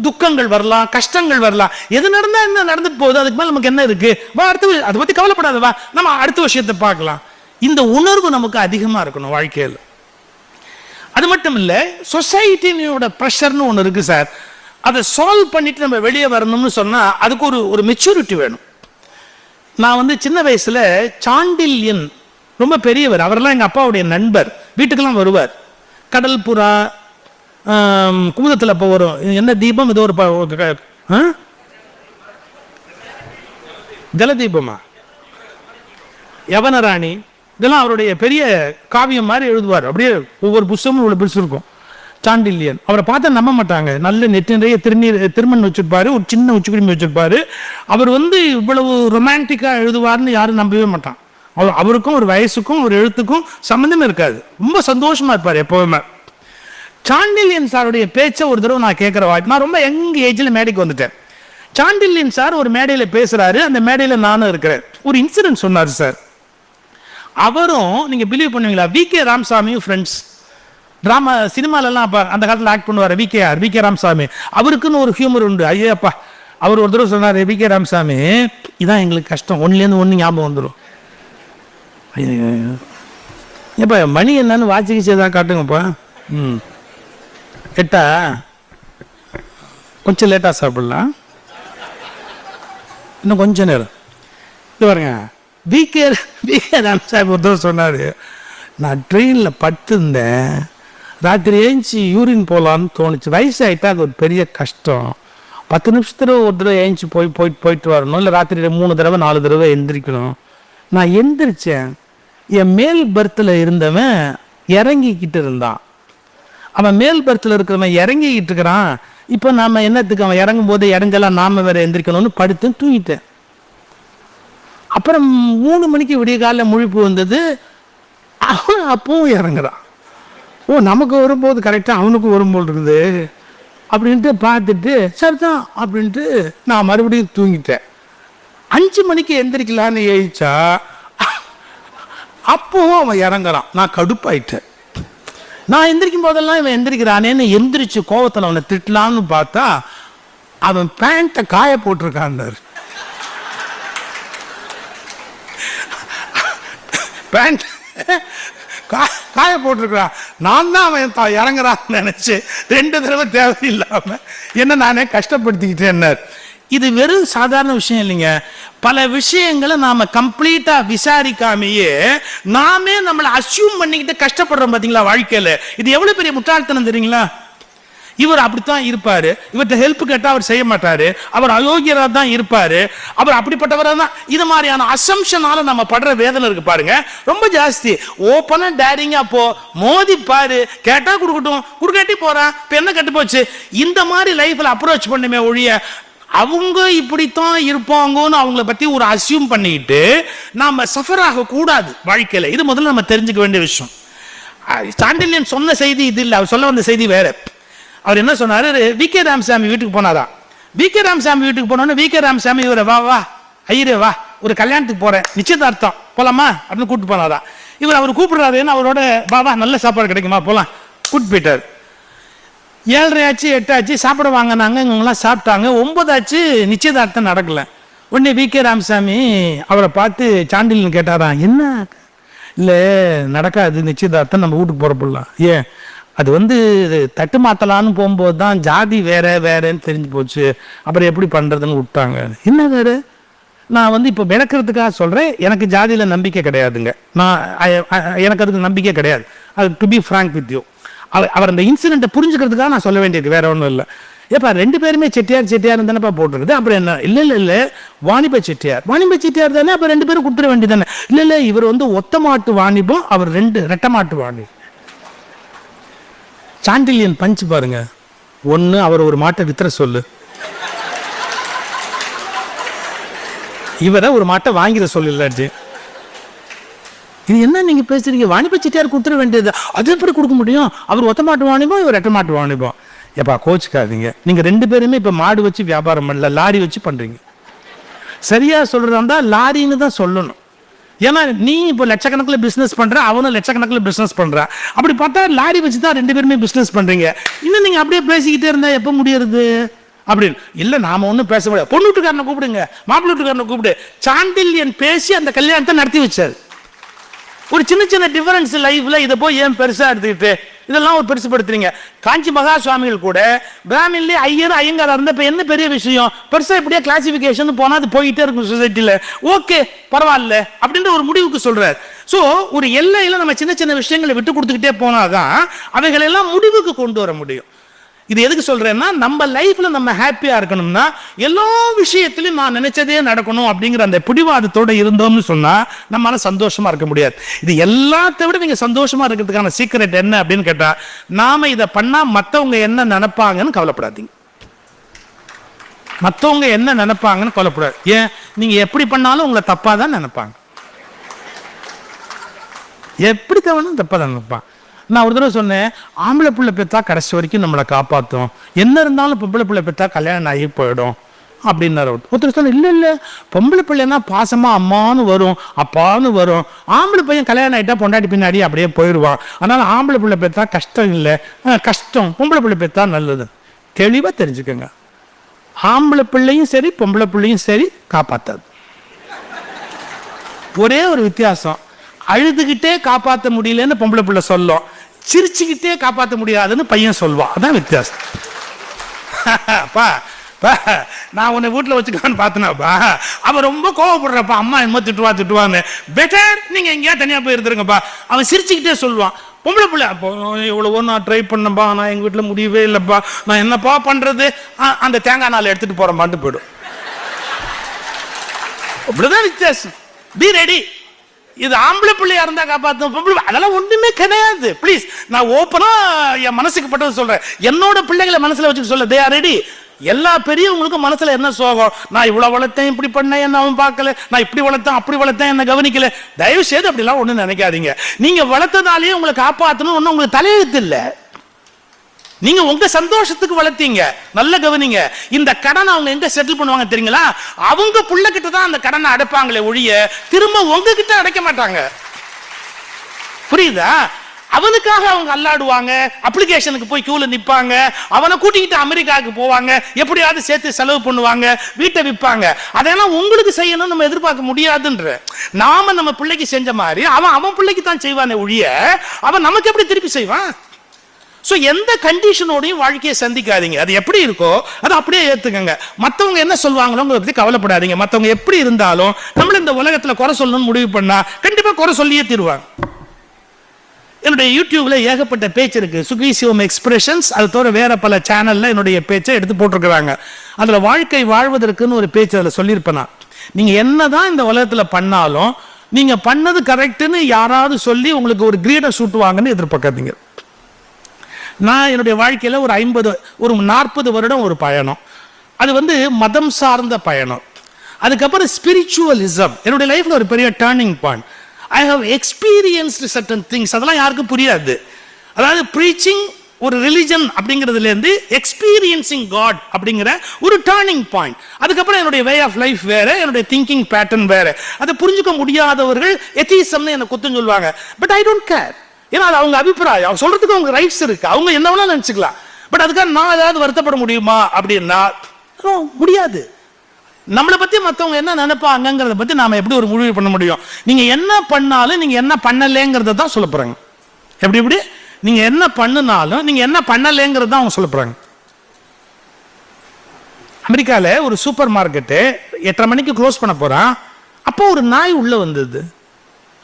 துக்கங்கள் வரலாம், கஷ்டங்கள் வரலாம். எது நடந்தா என்ன நடந்துட்டு போகுது, அதுக்கு மேல நமக்கு என்ன இருக்கு, வா அடுத்த அதை பத்தி கவலைப்படாத, வா நம்ம அடுத்த விஷயத்தை பார்க்கலாம். இந்த உணர்வு நமக்கு அதிகமா இருக்கணும் வாழ்க்கையில். அது மட்டும் இல்லை, சொசைட்டியோட ப்ரெஷர்னு ஒன்று இருக்குது சார். அதை சால்வ் பண்ணிட்டு நம்ம வெளியே வரணும்னு சொன்னால் அதுக்கு ஒரு மெச்சூரிட்டி வேணும். நான் சின்ன வயசில் சாண்டில்யன் ரொம்ப பெரியவர், அவரெல்லாம் எங்கள் அப்பாவுடைய நண்பர், வீட்டுக்கெல்லாம் வருவார். கடல் புறா குமுதத்தில் இப்போ வரும், என்ன தீபம், ஏதோ ஒரு ஜலதீபமா, யவனராணி, இதெல்லாம் அவருடைய பெரிய காவியம் மாதிரி எழுதுவார். அப்படியே ஒவ்வொரு புஸ்தகமும் இவ்வளோ பெருசு இருக்கும். சாண்டில்யன் அவரை பார்த்தா நம்ப மாட்டாங்க. நல்ல நெற்றி நிறைய திருமண் வச்சிருப்பாரு, ஒரு சின்ன உச்சிக்குடுமி வச்சிருப்பாரு. அவர் இவ்வளவு ரொமான்டிக்காக எழுதுவார்னு யாரும் நம்பவே மாட்டான். அவருக்கும் ஒரு வயசுக்கும் ஒரு எழுத்துக்கும் சம்மந்தமே இருக்காது. ரொம்ப சந்தோஷமா இருப்பார் எப்பவுமே. சாண்டில்யன் சாருடைய பேச்சை ஒரு தடவை நான் கேட்குற வாய்ப்பு, நான் ரொம்ப யங் ஏஜில் மேடைக்கு வந்துட்டேன். சாண்டில்யன் சார் ஒரு மேடையில் பேசுறாரு, அந்த மேடையில் நானும் இருக்கிறேன். ஒரு இன்சிடென்ட் சொன்னார் சார். அவரும், நீங்க பிலீவ் பண்ணுவீங்களா, வி.கே. ராமசாமியும் ஃப்ரெண்ட்ஸ். ட்ராமா சினிமாலெல்லாம் அப்போ அந்த காலத்தில் ஆக்ட் பண்ணுவார் வி.கே. ராமசாமி. அவருக்குன்னு ஒரு ஹியூமர் உண்டு. ஐயாப்பா, அவர் ஒரு தடவை சொன்னார், வி.கே. ராமசாமி, இதான் எங்களுக்கு கஷ்டம், ஒன்றுலேருந்து ஒன்று ஞாபகம் வந்துடும். ஏப்பா மணி என்னன்னு வாட்சிக்கிச்சு தான் காட்டுங்கப்பா. 8 கொஞ்சம் லேட்டாக சாப்பிடலாம், இன்னும் கொஞ்சம் நேரம். இது பாருங்க, வி.கே. ராமசாமி ஒரு தடவை சொன்னார், நான் ட்ரெயினில் படுத்திருந்தேன், ராத்திரி ஏஞ்சி யூரின் போகலான்னு தோணுச்சு. வயசாகிட்டா அது ஒரு பெரிய கஷ்டம். 10 நிமிஷத்துல ஒரு தடவை ஏஞ்சி போயிட்டு வரணும், இல்லை ராத்திரி 3 தடவை 4 தடவை எந்திரிக்கணும். நான் எந்திரிச்சேன், என் மேல் பர்த்தில் இருந்தவன் இறங்கிக்கிட்டு இருந்தான். அவன் மேல் பர்த்தில் இருக்கிறவன் இறங்கிக்கிட்டு இருக்கிறான். இப்போ நாம என்னத்துக்கு, அவன் இறங்கும் போது இறஞ்செல்லாம் நாம வேற எந்திரிக்கணும்னு படுத்து தூங்கிட்டேன். அப்புறம் 3 மணிக்கு விடிய காலையில் முழிப்பு வந்தது. அவன் அப்பவும் இறங்குறான். ஓ, நமக்கு வரும்போது கரெக்டாக அவனுக்கும் வரும்போது இருக்குது அப்படின்ட்டு பார்த்துட்டு சரிதான் அப்படின்ட்டு நான் மறுபடியும் தூங்கிட்டேன். 5 மணிக்கு எந்திரிக்கலான்னு எழுச்சா அப்பவும் அவன் இறங்குறான். நான் கடுப்பாயிட்டேன். நான் எந்திரிக்கும் போதெல்லாம் இவன் எந்திரிக்கிறானேன்னு எந்திரிச்சு கோவத்தில் அவனை திட்டலான்னு பார்த்தா அவன் பேண்ட்டை காய போட்டிருக்கான். பேண்ட் காய போட்டிருக்கிறான். நான் தான் அவன் இறங்குறான்னு நினைச்சு 2 தடவை தேவையில்லாம என்ன நானே கஷ்டப்படுத்திக்கிட்டேன். இது வெறும் சாதாரண விஷயம் இல்லைங்க. பல விஷயங்களை நாம கம்ப்ளீட்டா விசாரிக்காமையே நாமே நம்மளை அஸ்யூம் பண்ணிக்கிட்டு கஷ்டப்படுறோம் பாத்தீங்களா வாழ்க்கையில. இது எவ்வளவு பெரிய முட்டாள்தனம் தெரியுங்களா? இவர் அப்படித்தான் இருப்பாரு, இவர்கிட்ட ஹெல்ப் கேட்டா அவர் செய்ய மாட்டாரு, அவர் அயோக்கியரா தான் இருப்பாரு, அவர் அப்படிப்பட்டவரா தான். இது மாதிரியான அசம்ஷனால நம்ம படுற வேதனை இருக்கு பாருங்க, ரொம்ப ஜாஸ்தி. ஓப்பனா டேரிங்கா போ, மோதி பாரு, கேட்டா கொடுக்கட்டும், குடுக்காட்டி போறான், இப்ப என்ன கட்டு போச்சு. இந்த மாதிரி லைஃப்ல அப்ரோச் பண்ணுமே ஒழிய அவங்க இப்படித்தான் இருப்பாங்கன்னு அவங்கள பத்தி ஒரு அசியூம் பண்ணிட்டு நாம சஃபர் ஆக கூடாது வாழ்க்கையில. இது முதல்ல நம்ம தெரிஞ்சுக்க வேண்டிய விஷயம். சாண்டில்யன் சொன்ன செய்தி இது இல்லை, அவர் சொல்ல வந்த செய்தி வேற. அவர் என்ன சொன்னாரு, வி.கே. ராமசாமி வீட்டுக்கு போனாரா. வி.கே. ராமசாமி வீட்டுக்கு போனோன்னு வி.கே. ராமசாமி இவரை வா ஐயரே வா, ஒரு கல்யாணத்துக்கு போறேன், நிச்சயதார்த்தம் போலாமா அப்படின்னு கூப்பிட்டு போனாரா. அவர் கூப்பிடுறாருன்னு அவரோட வா நல்ல சாப்பாடு கிடைக்குமா போலாம் கூப்பிட்டு போயிட்டார். 7:30 ஆச்சு, 8 ஆச்சு, சாப்பிட வாங்கினாங்க, இவங்கெல்லாம் சாப்பிட்டாங்க. 9 ஆச்சு, நிச்சயதார்த்தம் நடக்கல. உடனே வி.கே. ராமசாமி அவரை பார்த்து சாண்டில்யன் கேட்டாராம், என்ன இல்லை நடக்காது நிச்சயதார்த்தம், நம்ம வீட்டுக்கு போறப்படலாம். ஏன்? அது தட்டு மாத்தலான்னு போகும்போது தான் ஜாதி வேறன்னு தெரிஞ்சு போச்சு, அப்புறம் எப்படி பண்றதுன்னு விட்டாங்க. என்ன வேற? நான் இப்போ விளக்குறதுக்காக சொல்றேன், எனக்கு ஜாதியில நம்பிக்கை கிடையாதுங்க. எனக்கு அதுக்கு நம்பிக்கை கிடையாது. அது to be frank with you. அவர் அந்த இன்சிடென்ட்டை புரிஞ்சுக்கிறதுக்காக நான் சொல்ல வேண்டியது, வேற ஒன்றும் இல்லை. ஏப்பா 2 பேருமே செட்டியார் தானேப்பா போட்டுருக்குது, அப்புறம் என்ன? இல்லை வாணிப செட்டியார் தானே, அப்போ 2 பேரும் கொடுத்துட வேண்டியதானே. இல்லை இவர் ஒத்த மாட்டு வாணிபம், அவர் 2 ரெட்டை மாட்டு வாணிபம். சாண்டில்யன் பஞ்சு பாருங்க. 1 அவர் ஒரு மாட்டை வித்துற சொல்லு, இவரை ஒரு மாட்டை வாங்கிற சொல்லு. இது என்ன நீங்க பேசுறீங்க? வாணிப செட்டியார் கொடுத்துட வேண்டியது, அது எப்படி கொடுக்க முடியும்? அவர் ஒத்த மாட்டு வாணிபம், இவர் ரெட்டை மாட்டு வாணிபம். எப்பா கோச்சுக்காதீங்க, நீங்க 2 பேருமே இப்ப மாடு வச்சு வியாபாரம் பண்ணல, லாரி வச்சு பண்றீங்க. சரியா சொல்றதா இருந்தா லாரின்னு தான் சொல்லணும். ஏன்னா நீ இப்போ லட்சக்கணக்கில் பிசினஸ் பண்ற, அவனும் லட்சக்கணக்கில் பிசினஸ் பண்றான். அப்படி பார்த்தா லாரி வச்சு தான் 2 பேருமே பிசினஸ் பண்றீங்க. இன்னும் நீங்க அப்படியே பேசிக்கிட்டே இருந்தா எப்ப முடியறது அப்படின்னு. இல்ல நாம ஒன்றும் பேச முடியாது. பொண்ணு வீட்டுக்காரனை கூப்பிடுங்க, மாப்பிள்ளை வீட்டுக்காரனை கூப்பிடு. சாண்டில்யன் பேசி அந்த கல்யாணத்தை நடத்தி வச்சாரு. ஒரு சின்ன டிஃபரன்ஸ் லைஃப்ல இதை போய் ஏன் பெருசா எடுத்துக்கிட்டு இதெல்லாம் ஒரு பெருசுப்படுத்துறீங்க. காஞ்சி மகா சுவாமிகள் கூட பிராமின்லேயே ஐயங்காரா இருந்த இப்ப என்ன பெரிய விஷயம், பெருசா இப்படியே கிளாசிபிகேஷன் போனா அது போயிட்டே இருக்கும் சொசைட்டில. ஓகே பரவாயில்ல அப்படின்ற ஒரு முடிவுக்கு சொல்றாரு. ஸோ ஒரு எல்லையில நம்ம சின்ன சின்ன விஷயங்களை விட்டு கொடுத்துக்கிட்டே போனாதான் அவைகள் எல்லாம் முடிவுக்கு கொண்டு வர முடியும். இது எதுக்கு சொல்றேன்னா, நம்ம லைஃப்ல நம்ம ஹாப்பியா இருக்கணும்னா எல்லா விஷயத்திலும் நான் நினைச்சதே நடக்கணும் அப்படிங்கிற அந்த பிடிவாதத்தோட இருந்தோம்னு சொன்னா நம்மளால சந்தோஷமா இருக்க முடியாது. இது எல்லாத்த விட நீங்க சந்தோஷமா இருக்கிறதுக்கான சீக்ரெட் என்ன அப்படின்னு கேட்டா, நாம இதை பண்ணா மற்றவங்க என்ன நினைப்பாங்கன்னு கவலைப்படாதீங்க. மற்றவங்க என்ன நினைப்பாங்கன்னு கவலைப்படாது. ஏன், நீங்க எப்படி பண்ணாலும் உங்களை தப்பா தான் நினைப்பாங்க. எப்படி தவணும் தப்பா தான் நினைப்பான். நான் ஒரு தடவை சொன்னேன், ஆம்பளை பிள்ளை பெற்றா கடைசி வரைக்கும் நம்மளை காப்பாற்றும், என்ன இருந்தாலும் பொம்பளை பிள்ளை பெற்றா கல்யாணம் ஆகி போயிடும் அப்படின்னாரு. ஒருத்தர் சொன்ன, இல்லை இல்லை பொம்பளை பிள்ளைன்னா பாசமா அம்மானு வரும் அப்பான்னு வரும், ஆம்பளை பையன் கல்யாணம் ஆகிட்டா பொண்டாட்டி பின்னாடி அப்படியே போயிடுவான், அதனால ஆம்பளை பிள்ளை பெற்றா கஷ்டம் இல்லை, கஷ்டம் பொம்பளை பிள்ளை பெற்றா நல்லது. தெளிவாக தெரிஞ்சுக்கோங்க, ஆம்பளை பிள்ளையும் சரி பொம்பளை பிள்ளையும் சரி காப்பாற்றாது. ஒரே ஒரு வித்தியாசம், அழுதுகிட்டே காப்பாற்ற முடியலன்னு பொம்பளை பிள்ளை சொல்லும், சிரிச்சுக்கிட்டே காப்பாற்ற முடியாதுன்னு பையன் சொல்வான். அதான் வித்தியாசம். நான் உன்னை வீட்டில் வச்சுக்கலான்னு பார்த்தேனாப்பா, அவன் ரொம்ப கோவப்படுறப்பா, அம்மா என்னமோ திட்டுவான்னு, பெட்டர் நீங்க எங்கேயா தனியா போய் இருந்துருங்கப்பா. அவன் சிரிச்சுக்கிட்டே சொல்லுவான். பொம்பளை பிள்ளை, அப்போ இவ்வளவோ நான் ட்ரை பண்ணப்பா, நான் எங்க வீட்டில் முடியவே இல்லைப்பா, நான் என்னப்பா பண்றது, அந்த தேங்காய் நாள் எடுத்துட்டு போறேன்பான்ட்டு போயிடும். அப்படிதான் வித்தியாசம். Be ready. இது ஆம்பளை பிள்ளையா இருந்தா காப்பாற்றும், பொம்பளை அதெல்லாம் ஒண்ணுமே கிடையாது. ப்ளீஸ், நான் ஓப்பனா என் மனசுக்கு பட்டது சொல்றேன், என்னோட பிள்ளைகளை மனசுல வச்சுக்க சொல்ல, தே ஆர் ரெடி. எல்லா பெரியவங்களுக்கும் மனசுல என்ன சோகம், நான் இவ்வளவு வளர்த்தேன் இப்படி பண்ணேன் என்ன அவன் பார்க்கல, நான் இப்படி வளர்த்தேன் அப்படி வளர்த்தேன் என்ன கவனிக்கல. தயவு செய்து அப்படிலாம் ஒண்ணு நினைக்காதீங்க. நீங்க வளர்த்ததாலேயே உங்களை காப்பாற்றணும் ஒன்னும் உங்களுக்கு தலையெழுத்து இல்லை. நீங்க உங்க சந்தோஷத்துக்கு வளர்த்தீங்க. நல்ல கவனிங்க, இந்த கடனை அவங்க எங்க செட்டில் பண்ணுவாங்க தெரியுங்களா, அவங்க புள்ள கிட்ட தான் அந்த கடனை அடைப்பாங்களே ஒழிய திரும்ப உங்ககிட்ட அடைக்க மாட்டாங்க. புரியுதா? அவனுக்காக அவங்க அல்லாடுவாங்க, அப்ளிகேஷனுக்கு போய் கியூல நிப்பாங்க, அவனை கூட்டிக்கிட்டு அமெரிக்காவுக்கு போவாங்க, எப்படியாவது சேர்த்து செலவு பண்ணுவாங்க, வீட்டை விற்பாங்க. அதெல்லாம் உங்களுக்கு செய்யணும் நம்ம எதிர்பார்க்க முடியாதுன்ற. நாம நம்ம பிள்ளைக்கு செஞ்ச மாதிரி அவன் பிள்ளைக்கு தான் செய்வானே ஒழிய அவன் நமக்கு எப்படி திருப்பி செய்வான்? ஸோ எந்த கண்டிஷனோடையும் வாழ்க்கையை சந்திக்காதீங்க. அது எப்படி இருக்கோ அதை அப்படியே ஏற்றுக்கங்க. மற்றவங்க என்ன சொல்லுவாங்களோ உங்களை பற்றி கவலைப்படாதீங்க. மற்றவங்க எப்படி இருந்தாலும் நம்மள இந்த உலகத்தில் குறை சொல்லணும்னு முடிவு பண்ணா கண்டிப்பாக குறை சொல்லியே தீருவாங்க. என்னுடைய யூடியூப்ல ஏகப்பட்ட பேச்சு இருக்கு, சுகிசிவம் எக்ஸ்பிரஷன்ஸ். அது தவிர வேற பல சேனல்ல என்னுடைய பேச்சை எடுத்து போட்டிருக்கிறாங்க. அதுல வாழ்க்கை வாழ்வதற்குன்னு ஒரு பேச்சு அதில் சொல்லியிருப்பேன். நீங்க என்னதான் இந்த உலகத்தில் பண்ணாலும் நீங்க பண்ணது கரெக்டுன்னு யாராவது சொல்லி உங்களுக்கு ஒரு கிரீடம் சூட்டுவாங்கன்னு எதிர்பார்க்காதீங்க. நான் என்னுடைய வாழ்க்கையில் ஒரு 40 வருடம் ஒரு பயணம். அது மதம் சார்ந்த பயணம். அதுக்கப்புறம் ஸ்பிரிச்சுவலிசம் என்னுடைய லைஃப்ல ஒரு பெரிய turning point. I have experienced certain things. அதெல்லாம் யாருக்கும் புரியாது. அதாவது ப்ரீச்சிங் ஒரு ரிலிஜன் அப்படிங்கிறதுலேருந்து எக்ஸ்பீரியன்சிங் காட் அப்படிங்கிற ஒரு டர்னிங் பாயிண்ட். அதுக்கப்புறம் என்னுடைய வே ஆஃப் லைஃப் வேற, என்னுடைய திங்கிங் பேட்டர்ன் வேற. அதை புரிஞ்சுக்க முடியாதவர்கள் எத்திசம்னு என்னை குத்தம் சொல்லுவாங்க. But I don't care. ஏன்னா அது அவங்க அபிப்பிராயம், அவங்க சொல்றதுக்கு அவங்க ரைட்ஸ் இருக்கு, அவங்க என்ன வேணாலும் நினைச்சுக்கலாம். பட் அதுக்காக நான் ஏதாவது வருத்தப்பட முடியுமா அப்படின்னா முடியாது. நம்மளை பத்தி மற்றவங்க என்ன நினைப்பாங்கிறத பத்தி நாம எப்படி ஒரு முடிவு பண்ண முடியும்? நீங்க என்ன பண்ணாலும் நீங்க என்ன பண்ணலேங்கிறத தான் சொல்ல போறாங்க. எப்படி நீங்க என்ன பண்ணினாலும் நீங்க என்ன பண்ணலேங்கிறத தான் அவங்க சொல்ல போறாங்க. அமெரிக்கால ஒரு சூப்பர் மார்க்கெட்டு 8:30 மணிக்கு க்ளோஸ் பண்ண போறான். அப்போ ஒரு நாய் உள்ள வந்தது.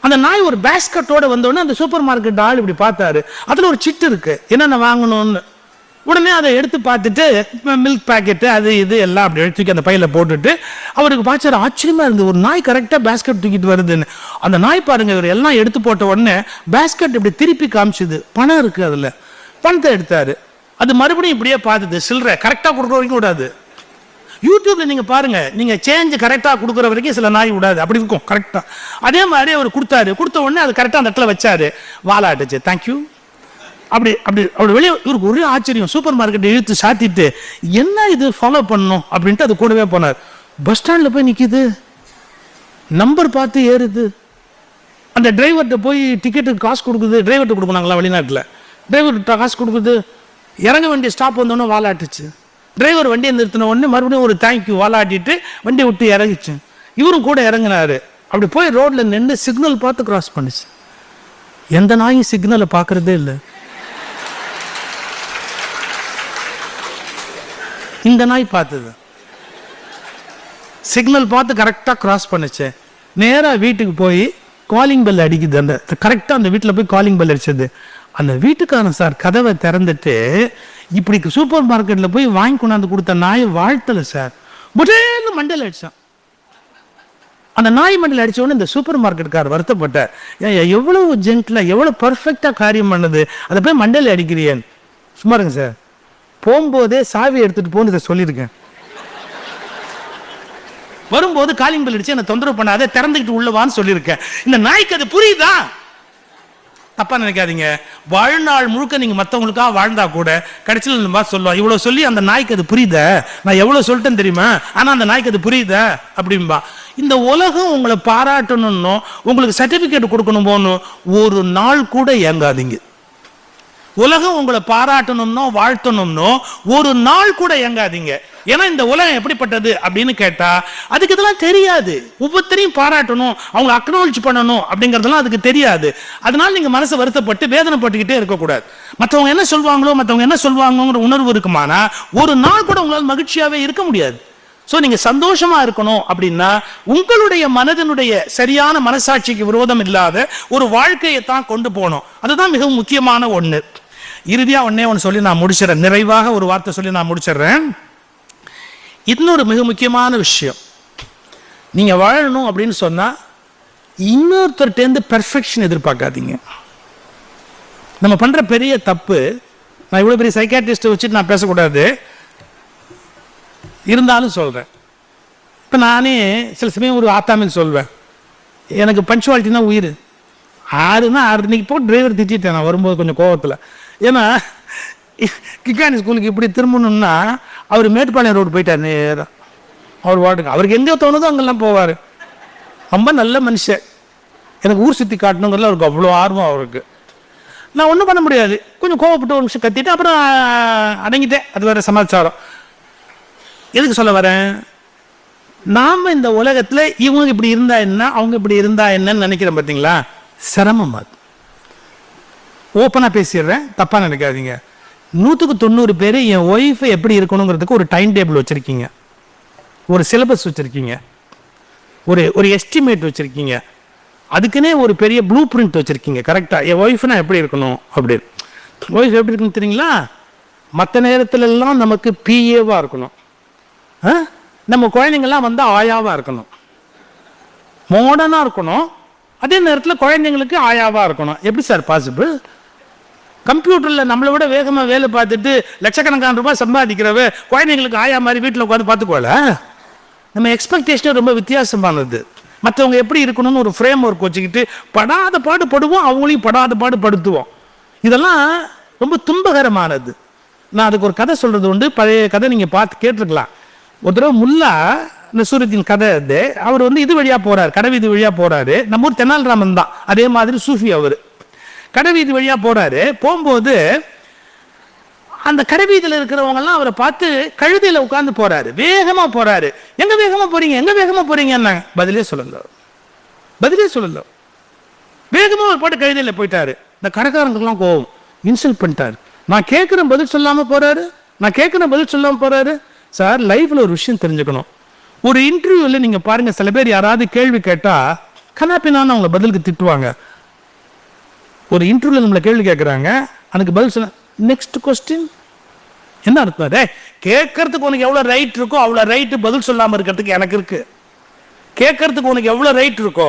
அந்த நாய் ஒரு பேஸ்கட்டோட வந்தோடனே அந்த சூப்பர் மார்க்கெட் ஆள் இப்படி பார்த்தாரு. அதுல ஒரு சிட்டு இருக்கு, என்னென்ன வாங்கணும்னு. உடனே அதை எடுத்து பார்த்துட்டு மில்க் பேக்கெட்டு அது இது எல்லாம் அப்படி எடுத்து அந்த பையில போட்டுட்டு அவருக்கு பார்த்தாரு. ஆச்சரியமா இருந்து, ஒரு நாய் கரெக்டா பேஸ்கெட் தூக்கிட்டு வருதுன்னு. அந்த நாய் பாருங்க, இவர் எல்லாம் எடுத்து போட்ட உடனே பேஸ்கெட் இப்படி திருப்பி காமிச்சுது, பணம் இருக்கு அதுல. பணத்தை எடுத்தாரு. அது மறுபடியும் இப்படியே பார்த்துது, சில்லறை கரெக்டா கொடுக்குற வரைக்கும் விடாது. யூடியூப்ல நீங்க பாருங்க, நீங்க சேஞ்ச் கரெக்டா கொடுக்குற வரைக்கும் சில நாய் விடாது, அப்படி இருக்கும் கரெக்டா. அதே மாதிரி அவர் கொடுத்தாரு, கொடுத்த உடனே அது கரெக்டா அந்த இடத்துல வச்சாரு, வாலாட்டுச்சு, தேங்க்யூ அப்படி அப்படி அப்படி வெளியே. இவருக்கு ஒரே ஆச்சரியம். சூப்பர் மார்க்கெட் இழுத்து சாத்திட்டு என்ன இது ஃபாலோ பண்ணணும் அப்படின்ட்டு அது கூடவே போனார். பஸ் ஸ்டாண்ட்ல போய் நிக்குது, நம்பர் பார்த்து ஏறுது. அந்த டிரைவர்கிட்ட போய் டிக்கெட்டுக்கு காசு கொடுக்குது. டிரைவர்கிட்ட கொடுக்கணாங்களா வெளிநாட்டில், டிரைவர்கிட்ட காசு கொடுக்குது. இறங்க வேண்டிய ஸ்டாப் வந்தோடனே வாலாட்டுச்சு. டிரைவர் வண்டியை நிறுத்தின உடனே மறுபடியும் ஒரு தேங்க்யூ வாலாட்டிட்டு வண்டியை விட்டு இறங்கிச்சு. இவரும் கூட இறங்கினாரு. அப்படி போய் ரோட்ல நின்று சிக்னல் பார்த்து கிராஸ் பண்ணிச்சு. எந்த நாயும் சிக்னலை பார்க்கறதே இல்லை. இந்த நாய் பார்த்தது. சிக்னல் பார்த்து கரெக்டாக கிராஸ் பண்ணுச்சு. நேராக வீட்டுக்கு போய் காலிங் பெல் அடிக்குது. அந்த கரெக்டாக அந்த வீட்டில் போய் காலிங் பெல் அடிச்சது. அந்த வீட்டுக்காரன் சார் கதவை திறந்துட்டு இப்படி சூப்பர் மார்க்கெட்டில் போய் வாங்கி கொண்டாந்து கொடுத்த நாயை வாழ்த்தலை சார், முதல்ல மண்டல அடிச்சான். அந்த நாய் மண்டல அடிச்ச உடனே இந்த சூப்பர் மார்க்கெட்டுக்கார் வருத்தப்பட்டார். எவ்வளவு ஜென்டிலா எவ்வளவு பர்ஃபெக்டா காரியம் பண்ணது, அதை போய் மண்டல அடிக்கிறேன். சும்மா இருங்க சார், போகும்போதே சாவி எடுத்துட்டு போன்னு இதை சொல்லியிருக்கேன். வரும்போது காலிங் பெல் அடிச்சு என்ன தொந்தரவு பண்ணாத, திறந்துக்கிட்டு உள்ளவான்னு சொல்லியிருக்கேன். இந்த நாய்க்கு அது புரியுதா? தப்பா நினைக்காதீங்க. வாழ்நாள் முழுக்க நீங்க மற்றவங்களுக்காக வாழ்ந்தா கூட கடைசியில் நம்ம சொல்லுவோம், இவ்வளவு சொல்லி அந்த நாய்க்கு அது புரியுதா, நான் எவ்வளவு சொல்லிட்டேன்னு தெரியுமா, ஆனா அந்த நாய்க்கு அது புரியுதா அப்படின்பா. இந்த உலகம் உங்களை பாராட்டணும்னோ உங்களுக்கு சர்டிபிகேட் கொடுக்கணும் போகணும் ஒரு நாள் கூட ஏங்காதீங்க. உலகம் உங்களை பாராட்டணும்னோ வாழ்த்தணும்னோ ஒரு நாள் கூட ஏங்காதீங்க. ஏன்னா இந்த உலகம் எப்படிப்பட்டது அப்படின்னு கேட்டா அதுக்கு இதெல்லாம் தெரியாது. ஒவ்வொருத்தரையும் பாராட்டணும், அவங்க அக்னாலஜ் பண்ணணும் அப்படிங்கறதெல்லாம் அதுக்கு தெரியாது. அதனால நீங்க மனசை வருத்தப்பட்டு வேதனைப்பட்டுக்கிட்டே இருக்கக்கூடாது. மற்றவங்க என்ன சொல்வாங்களோ மற்றவங்க என்ன சொல்வாங்கிற உணர்வு இருக்குமானா ஒரு நாள் கூட உங்களால் மகிழ்ச்சியாவே இருக்க முடியாது. ஸோ நீங்க சந்தோஷமா இருக்கணும் அப்படின்னா உங்களுடைய மனதினுடைய சரியான மனசாட்சிக்கு விரோதம் இல்லாத ஒரு வாழ்க்கையை தான் கொண்டு போகணும். அதுதான் மிகவும் முக்கியமான ஒண்ணு. இறுதியா ஒண்ணு சொல்லி நான் முடிச்சிடறேன், நிறைவாக ஒரு வார்த்தை சொல்லி நான் முடிச்சிடறேன். இன்னொரு மிக முக்கியமான விஷயம், நீங்க வாழணும் அப்படின்னு சொன்னா இன்னொருத்தர்கிட்ட பெர்ஃபெக்ஷன் எதிர்பார்க்காதீங்க. நம்ம பண்ற பெரிய தப்பு, நான் இவ்வளவு பெரிய சைக்காட்ரிஸ்ட் வச்சுட்டு நான் பேசக்கூடாது, இருந்தாலும் சொல்றேன். இப்போ நானே சில சமயம் ஒரு ஆத்தாமின்னு சொல்வேன், எனக்கு பஞ்சுவாலிட்டினா உயிர். 6னா 6 இன்னைக்கு போட்டு டிரைவர் திட்டேன் நான் வரும்போது கொஞ்சம் கோவத்தில். ஏன்னா கிக்கானி ஸ்கூலுக்கு இப்படி திரும்பணும்னா அவர் மேட்டுப்பாளையம் ரோடு போயிட்டார் நேராக. அவர் வாட்டுக்கு அவருக்கு எங்கே தோணுதோ அங்கெல்லாம் போவார். ரொம்ப நல்ல மனுஷன். எனக்கு ஊர் சுற்றி காட்டணுங்கிறதுல அவருக்கு அவ்வளோ ஆர்வம். அவருக்கு நான் ஒன்றும் பண்ண முடியாது, கொஞ்சம் கோவப்பட்டு ஒரு நிமிஷம் கத்திட்டு அப்புறம் அடங்கிட்டேன். அது வேறு சமாச்சாரம். எதுக்கு சொல்ல வரேன், நாம இந்த உலகத்துல இவங்க இப்படி இருந்தா என்ன அவங்க இப்படி இருந்தா என்னன்னு நினைக்கிறோம் பார்த்தீங்களா, சிரமம். அது ஓப்பனா பேசிடுறேன், தப்பா நினைக்காதீங்க. 100க்கு 90 பேர் என் ஒய்ஃபை எப்படி இருக்கணுங்கிறதுக்கு ஒரு டைம் டேபிள் வச்சிருக்கீங்க, ஒரு சிலபஸ் வச்சிருக்கீங்க, ஒரு எஸ்டிமேட் வச்சிருக்கீங்க, அதுக்குன்னே ஒரு பெரிய ப்ளூ பிரிண்ட் வச்சிருக்கீங்க. கரெக்டா என் ஒய்ஃப்னா எப்படி இருக்கணும் அப்படின்னு. ஒய்ஃப் எப்படி இருக்குன்னு தெரியுங்களா, மற்ற நேரத்துல எல்லாம் நமக்கு பிஏவா இருக்கணும், நம்ம குழந்தைங்கள்லாம் வந்து ஆயாவா இருக்கணும், மாடர்னா இருக்கணும், அதே நேரத்தில் குழந்தைங்களுக்கு ஆயாவா இருக்கணும். எப்படி சார் பாசிபிள்? கம்ப்யூட்டர்ல நம்மளை விட வேகமா வேலை பார்த்துட்டு லட்சக்கணக்கான ரூபாய் சம்பாதிக்கிறவ குழந்தைங்களுக்கு ஆயா மாதிரி வீட்டில் உட்காந்து பார்த்துக்கோல. நம்ம எக்ஸ்பெக்டேஷன் ரொம்ப வித்தியாசமானது. மற்றவங்க எப்படி இருக்கணும்னு ஒரு ஃப்ரேம் ஒர்க் வச்சுக்கிட்டு படாத பாடு படுவோம், அவங்களையும் படாத பாடு படுத்துவோம். இதெல்லாம் ரொம்ப துன்பகரமானது. நான் அதுக்கு ஒரு கதை சொல்றது உண்டு, பழைய கதை நீங்க பார்த்து கேட்டிருக்கலாம். ஒரு தடவை முல்லா நசூருதீன் கதை அது. அவர் வந்து இது வழியா போறாரு, கடைவீதி வழியா போறாரு. நம்ம ஊர் தெனாலிராமன் தான், அதே மாதிரி சூஃபி. அவர் கடைவீதி வழியா போறாரு. போகும்போது அந்த கடைவீதியில் இருக்கிறவங்க எல்லாம் அவரை பார்த்து கழுதையில உட்கார்ந்து போறாரு, வேகமா போறாரு. எங்க வேகமா போறீங்க, எங்க வேகமா போறீங்க என்ன பதிலே சொல்லல, பதிலே சொல்லல. வேகமா ஒரு பாட்டு கழுதையில போயிட்டாரு. இந்த கடைக்காரங்களுக்கெல்லாம் கோவம், இன்சல்ட் பண்ணிட்டாரு. நான் கேட்கிறேன் பதில் சொல்லாம போறாரு, நான் கேட்கிறேன் பதில் சொல்லாம போறாரு. சார், லைஃப்ல ஒரு விஷயம் தெரிஞ்சுக்கணும். ஒரு இன்டர்வியூல நீங்க பாருங்க, சில பேர் யாராவது கேள்வி கேட்டா கனாப்பினான்னு அவங்களை பதிலுக்கு திட்டுவாங்க. ஒரு இன்டர்வியூல நம்மளை கேள்வி கேட்கறாங்க, அதுக்கு பதில் சொல்ல நெக்ஸ்ட் கொஸ்டின். என்ன அர்த்தம்? கேட்கறதுக்கு உனக்கு எவ்வளவு ரைட் இருக்கோ அவ்வளவு ரைட் பதில் சொல்லாம இருக்கிறதுக்கு எனக்கு இருக்கு. கேட்கறதுக்கு உனக்கு எவ்வளவு ரைட் இருக்கோ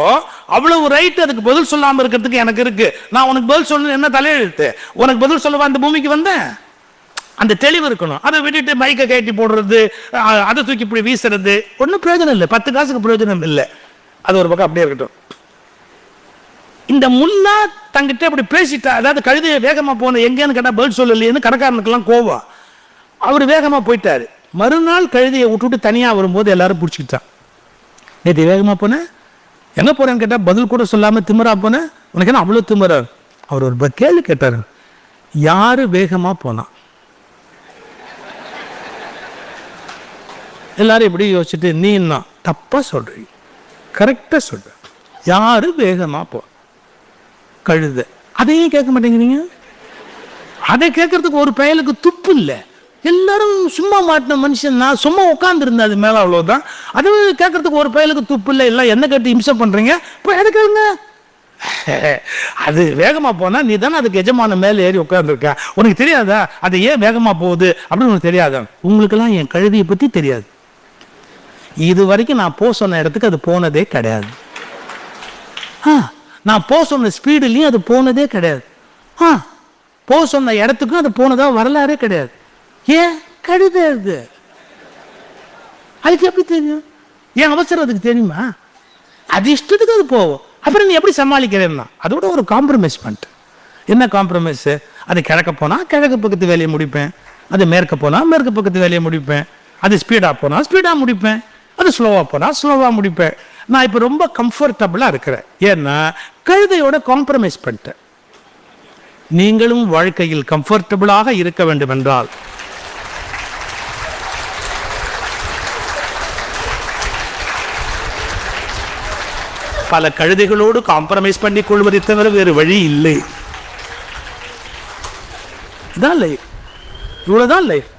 அவ்வளவு ரைட் அதுக்கு பதில் சொல்லாம இருக்கிறதுக்கு எனக்கு இருக்கு. நான் உனக்கு பதில் சொல்லணும் என்ன தலையெழுத்து? உனக்கு பதில் சொல்லவா அந்த பூமிக்கு வந்தேன்? அந்த தெளிவு இருக்கணும். அதை விட்டுட்டு மைக்கை கட்டி போடுறது, அதை தூக்கி இப்படி வீசுறது ஒன்றும் பிரயோஜனம் இல்லை, 10 காசுக்கு பிரயோஜனம் இல்லை. அது ஒரு பக்கம் அப்படியே இருக்கட்டும். இந்த முல்லா தங்கிட்ட அப்படி பேசிட்டா, அதாவது கழுதையை வேகமா போன எங்கேன்னு கேட்டா பதில் சொல்லலையேன்னு கடைக்காரனுக்கெல்லாம் கோவம். அவர் வேகமா போயிட்டாரு. மறுநாள் கழுதையை விட்டுட்டு தனியா வரும்போது எல்லாரும் பிடிச்சிக்கிட்டான். நேற்று வேகமா போனேன், எங்க போறேன்னு கேட்டா பதில் கூட சொல்லாம திமிரா போனேன், உனக்கு என்ன அவ்வளவு திமிரா? அவர் ஒரு கேள்வி கேட்டாரு, யாரு வேகமா போனா? எல்லாரும் இப்படி யோசிச்சுட்டு நீ என்ன தப்பா சொல்றீங்க, கரெக்டா சொல்ற. யாரு வேகமா போ? கழுத. அதையும் கேட்க மாட்டேங்கிறீங்க. அதை கேட்கறதுக்கு ஒரு பயலுக்கு துப்பு இல்லை. எல்லாரும் சும்மா மாட்டின மனுஷன், நான் சும்மா உட்காந்துருந்தேன் அது மேலே, அவ்வளோதான். அது கேட்கறதுக்கு ஒரு பயலுக்கு துப்பு இல்லை, எல்லாம் என்ன கேட்டு இம்சை பண்ணுறீங்க, இப்போ எதுக்குங்க? அது வேகமாக போனால் நீ தானே அதுக்கு எஜமான மேலே ஏறி உட்காந்துருக்க, உனக்கு தெரியாதா அது ஏன் வேகமாக போகுது அப்படின்னு உனக்கு தெரியாதா? உங்களுக்கெல்லாம் என் கழுதியை பற்றி தெரியாது. இது வரைக்கும் நான் போக சொன்ன இடத்துக்கு அது போனதே கிடையாது. நான் போக சொன்ன ஸ்பீடுலையும் அது போனதே கிடையாது. போக சொன்ன இடத்துக்கும் அது போனதா வரலாறே கிடையாது. ஏன்? கழுதை அது. அதுக்கு எப்படி தெரியும்? ஏன் அவசரம் அதுக்கு தெரியுமா? அது இஷ்டத்துக்கு அது போகும். அப்புறம் நீ எப்படி சமாளிக்கிறேன்னா அதோட ஒரு காம்ப்ரமைஸ் பண்ணிட்டு. என்ன காம்ப்ரமைஸ்? அது கிழக்க போனால் கிழக்கு பக்கத்து வேலையை முடிப்பேன், அது மேற்க போனால் மேற்கு பக்கத்து வேலையை முடிப்பேன், அது ஸ்பீடாக போனால் ஸ்பீடாக முடிப்பேன், அது ஸ்லோவாக போனால் ஸ்லோவாக முடிப்பேன். நான் இப்போ ரொம்ப கம்ஃபர்டபுளாக இருக்கிறேன். ஏன்னா கழுதையோட காம்ப்ரமைஸ் பண்ணிட்டேன். நீங்களும் வாழ்க்கையில் கம்ஃபர்டபுளாக இருக்க வேண்டும் என்றால் பல கழுதைகளோடு காம்ப்ரமைஸ் பண்ணி கொள்வதை தவிர வேறு வழி இல்லை. இதான் லைஃப், இவ்வளவுதான் லைஃப்.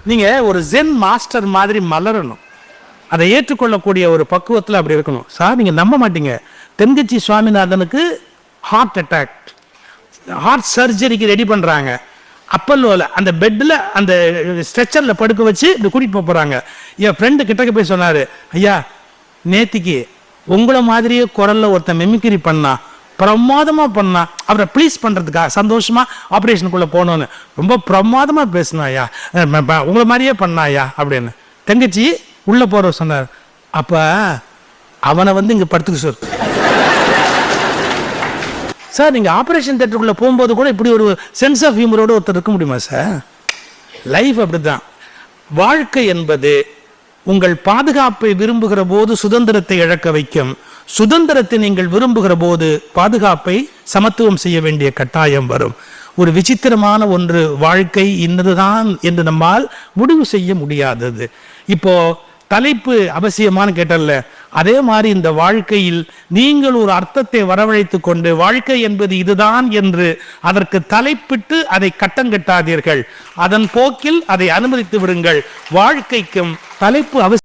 நீங்க ஒரு ஜென் மாஸ்டர் மாதிரி மலரணும், அதை ஏற்றுக்கொள்ளக்கூடிய ஒரு பக்குவத்தில் அப்படி இருக்கணும். சார் நீங்க நம்ப மாட்டீங்க, தென்கட்சி சுவாமிநாதனுக்கு ஹார்ட் அட்டாக், ஹார்ட் சர்ஜரிக்கு ரெடி பண்றாங்க. அப்பல்லோல அந்த பெட்ல அந்த ஸ்ட்ரெச்சர்ல படுக்க வச்சு இப்படி கூட்டிட்டு போறாங்க. என் ஃப்ரெண்டு கிட்டக்க போய் சொன்னாரு, ஐயா நேத்திக்கு உங்களை மாதிரியே குரல்ல ஒருத்தன் மெமிக்ரி பண்ணா, பிரமாதமா பண்ணா, அவரை ப்ளீஸ் பண்றதுக்காக சந்தோஷமா ஆப்ரேஷனுக்குள்ள போனோன்னு ரொம்ப பிரமாதமா பேசினாயா, உங்களை மாதிரியே பண்ணாயா அப்படின்னு. தங்கச்சி உள்ள போற சொன்னார். அப்ப அவனை வந்து இங்க படுத்துக்க சொல் சார். நீங்க ஆபரேஷன் தியேட்டருக்குள்ள போகும்போது கூட இப்படி ஒரு சென்ஸ் ஆஃப் ஹியூமரோட ஒருத்தர் இருக்க முடியுமா சார்? லைஃப் அப்படிதான். வாழ்க்கை என்பது உங்கள் பாதுகாப்பை விரும்புகிற போது சுதந்திரத்தை இழக்க வைக்கும், சுதந்திரத்தை நீங்கள் விரும்புகிற போது பாதுகாப்பை சமத்துவம் செய்ய வேண்டிய கட்டாயம் வரும். ஒரு விசித்திரமான ஒன்று வாழ்க்கை, இன்னதுதான் என்று நம்மால் முடிவு செய்ய முடியாதது. இப்போ தலைப்பு அவசியமானு கேட்டல்ல, அதே மாதிரி இந்த வாழ்க்கையில் நீங்கள் ஒரு அர்த்தத்தை வரவழைத்து கொண்டு வாழ்க்கை என்பது இதுதான் என்று அதற்கு தலைப்பிட்டு அதை கட்டங்கட்டாதீர்கள். அதன் போக்கில் அதை அனுமதித்து விடுங்கள். வாழ்க்கைக்கும் தலைப்பு அவசியம்.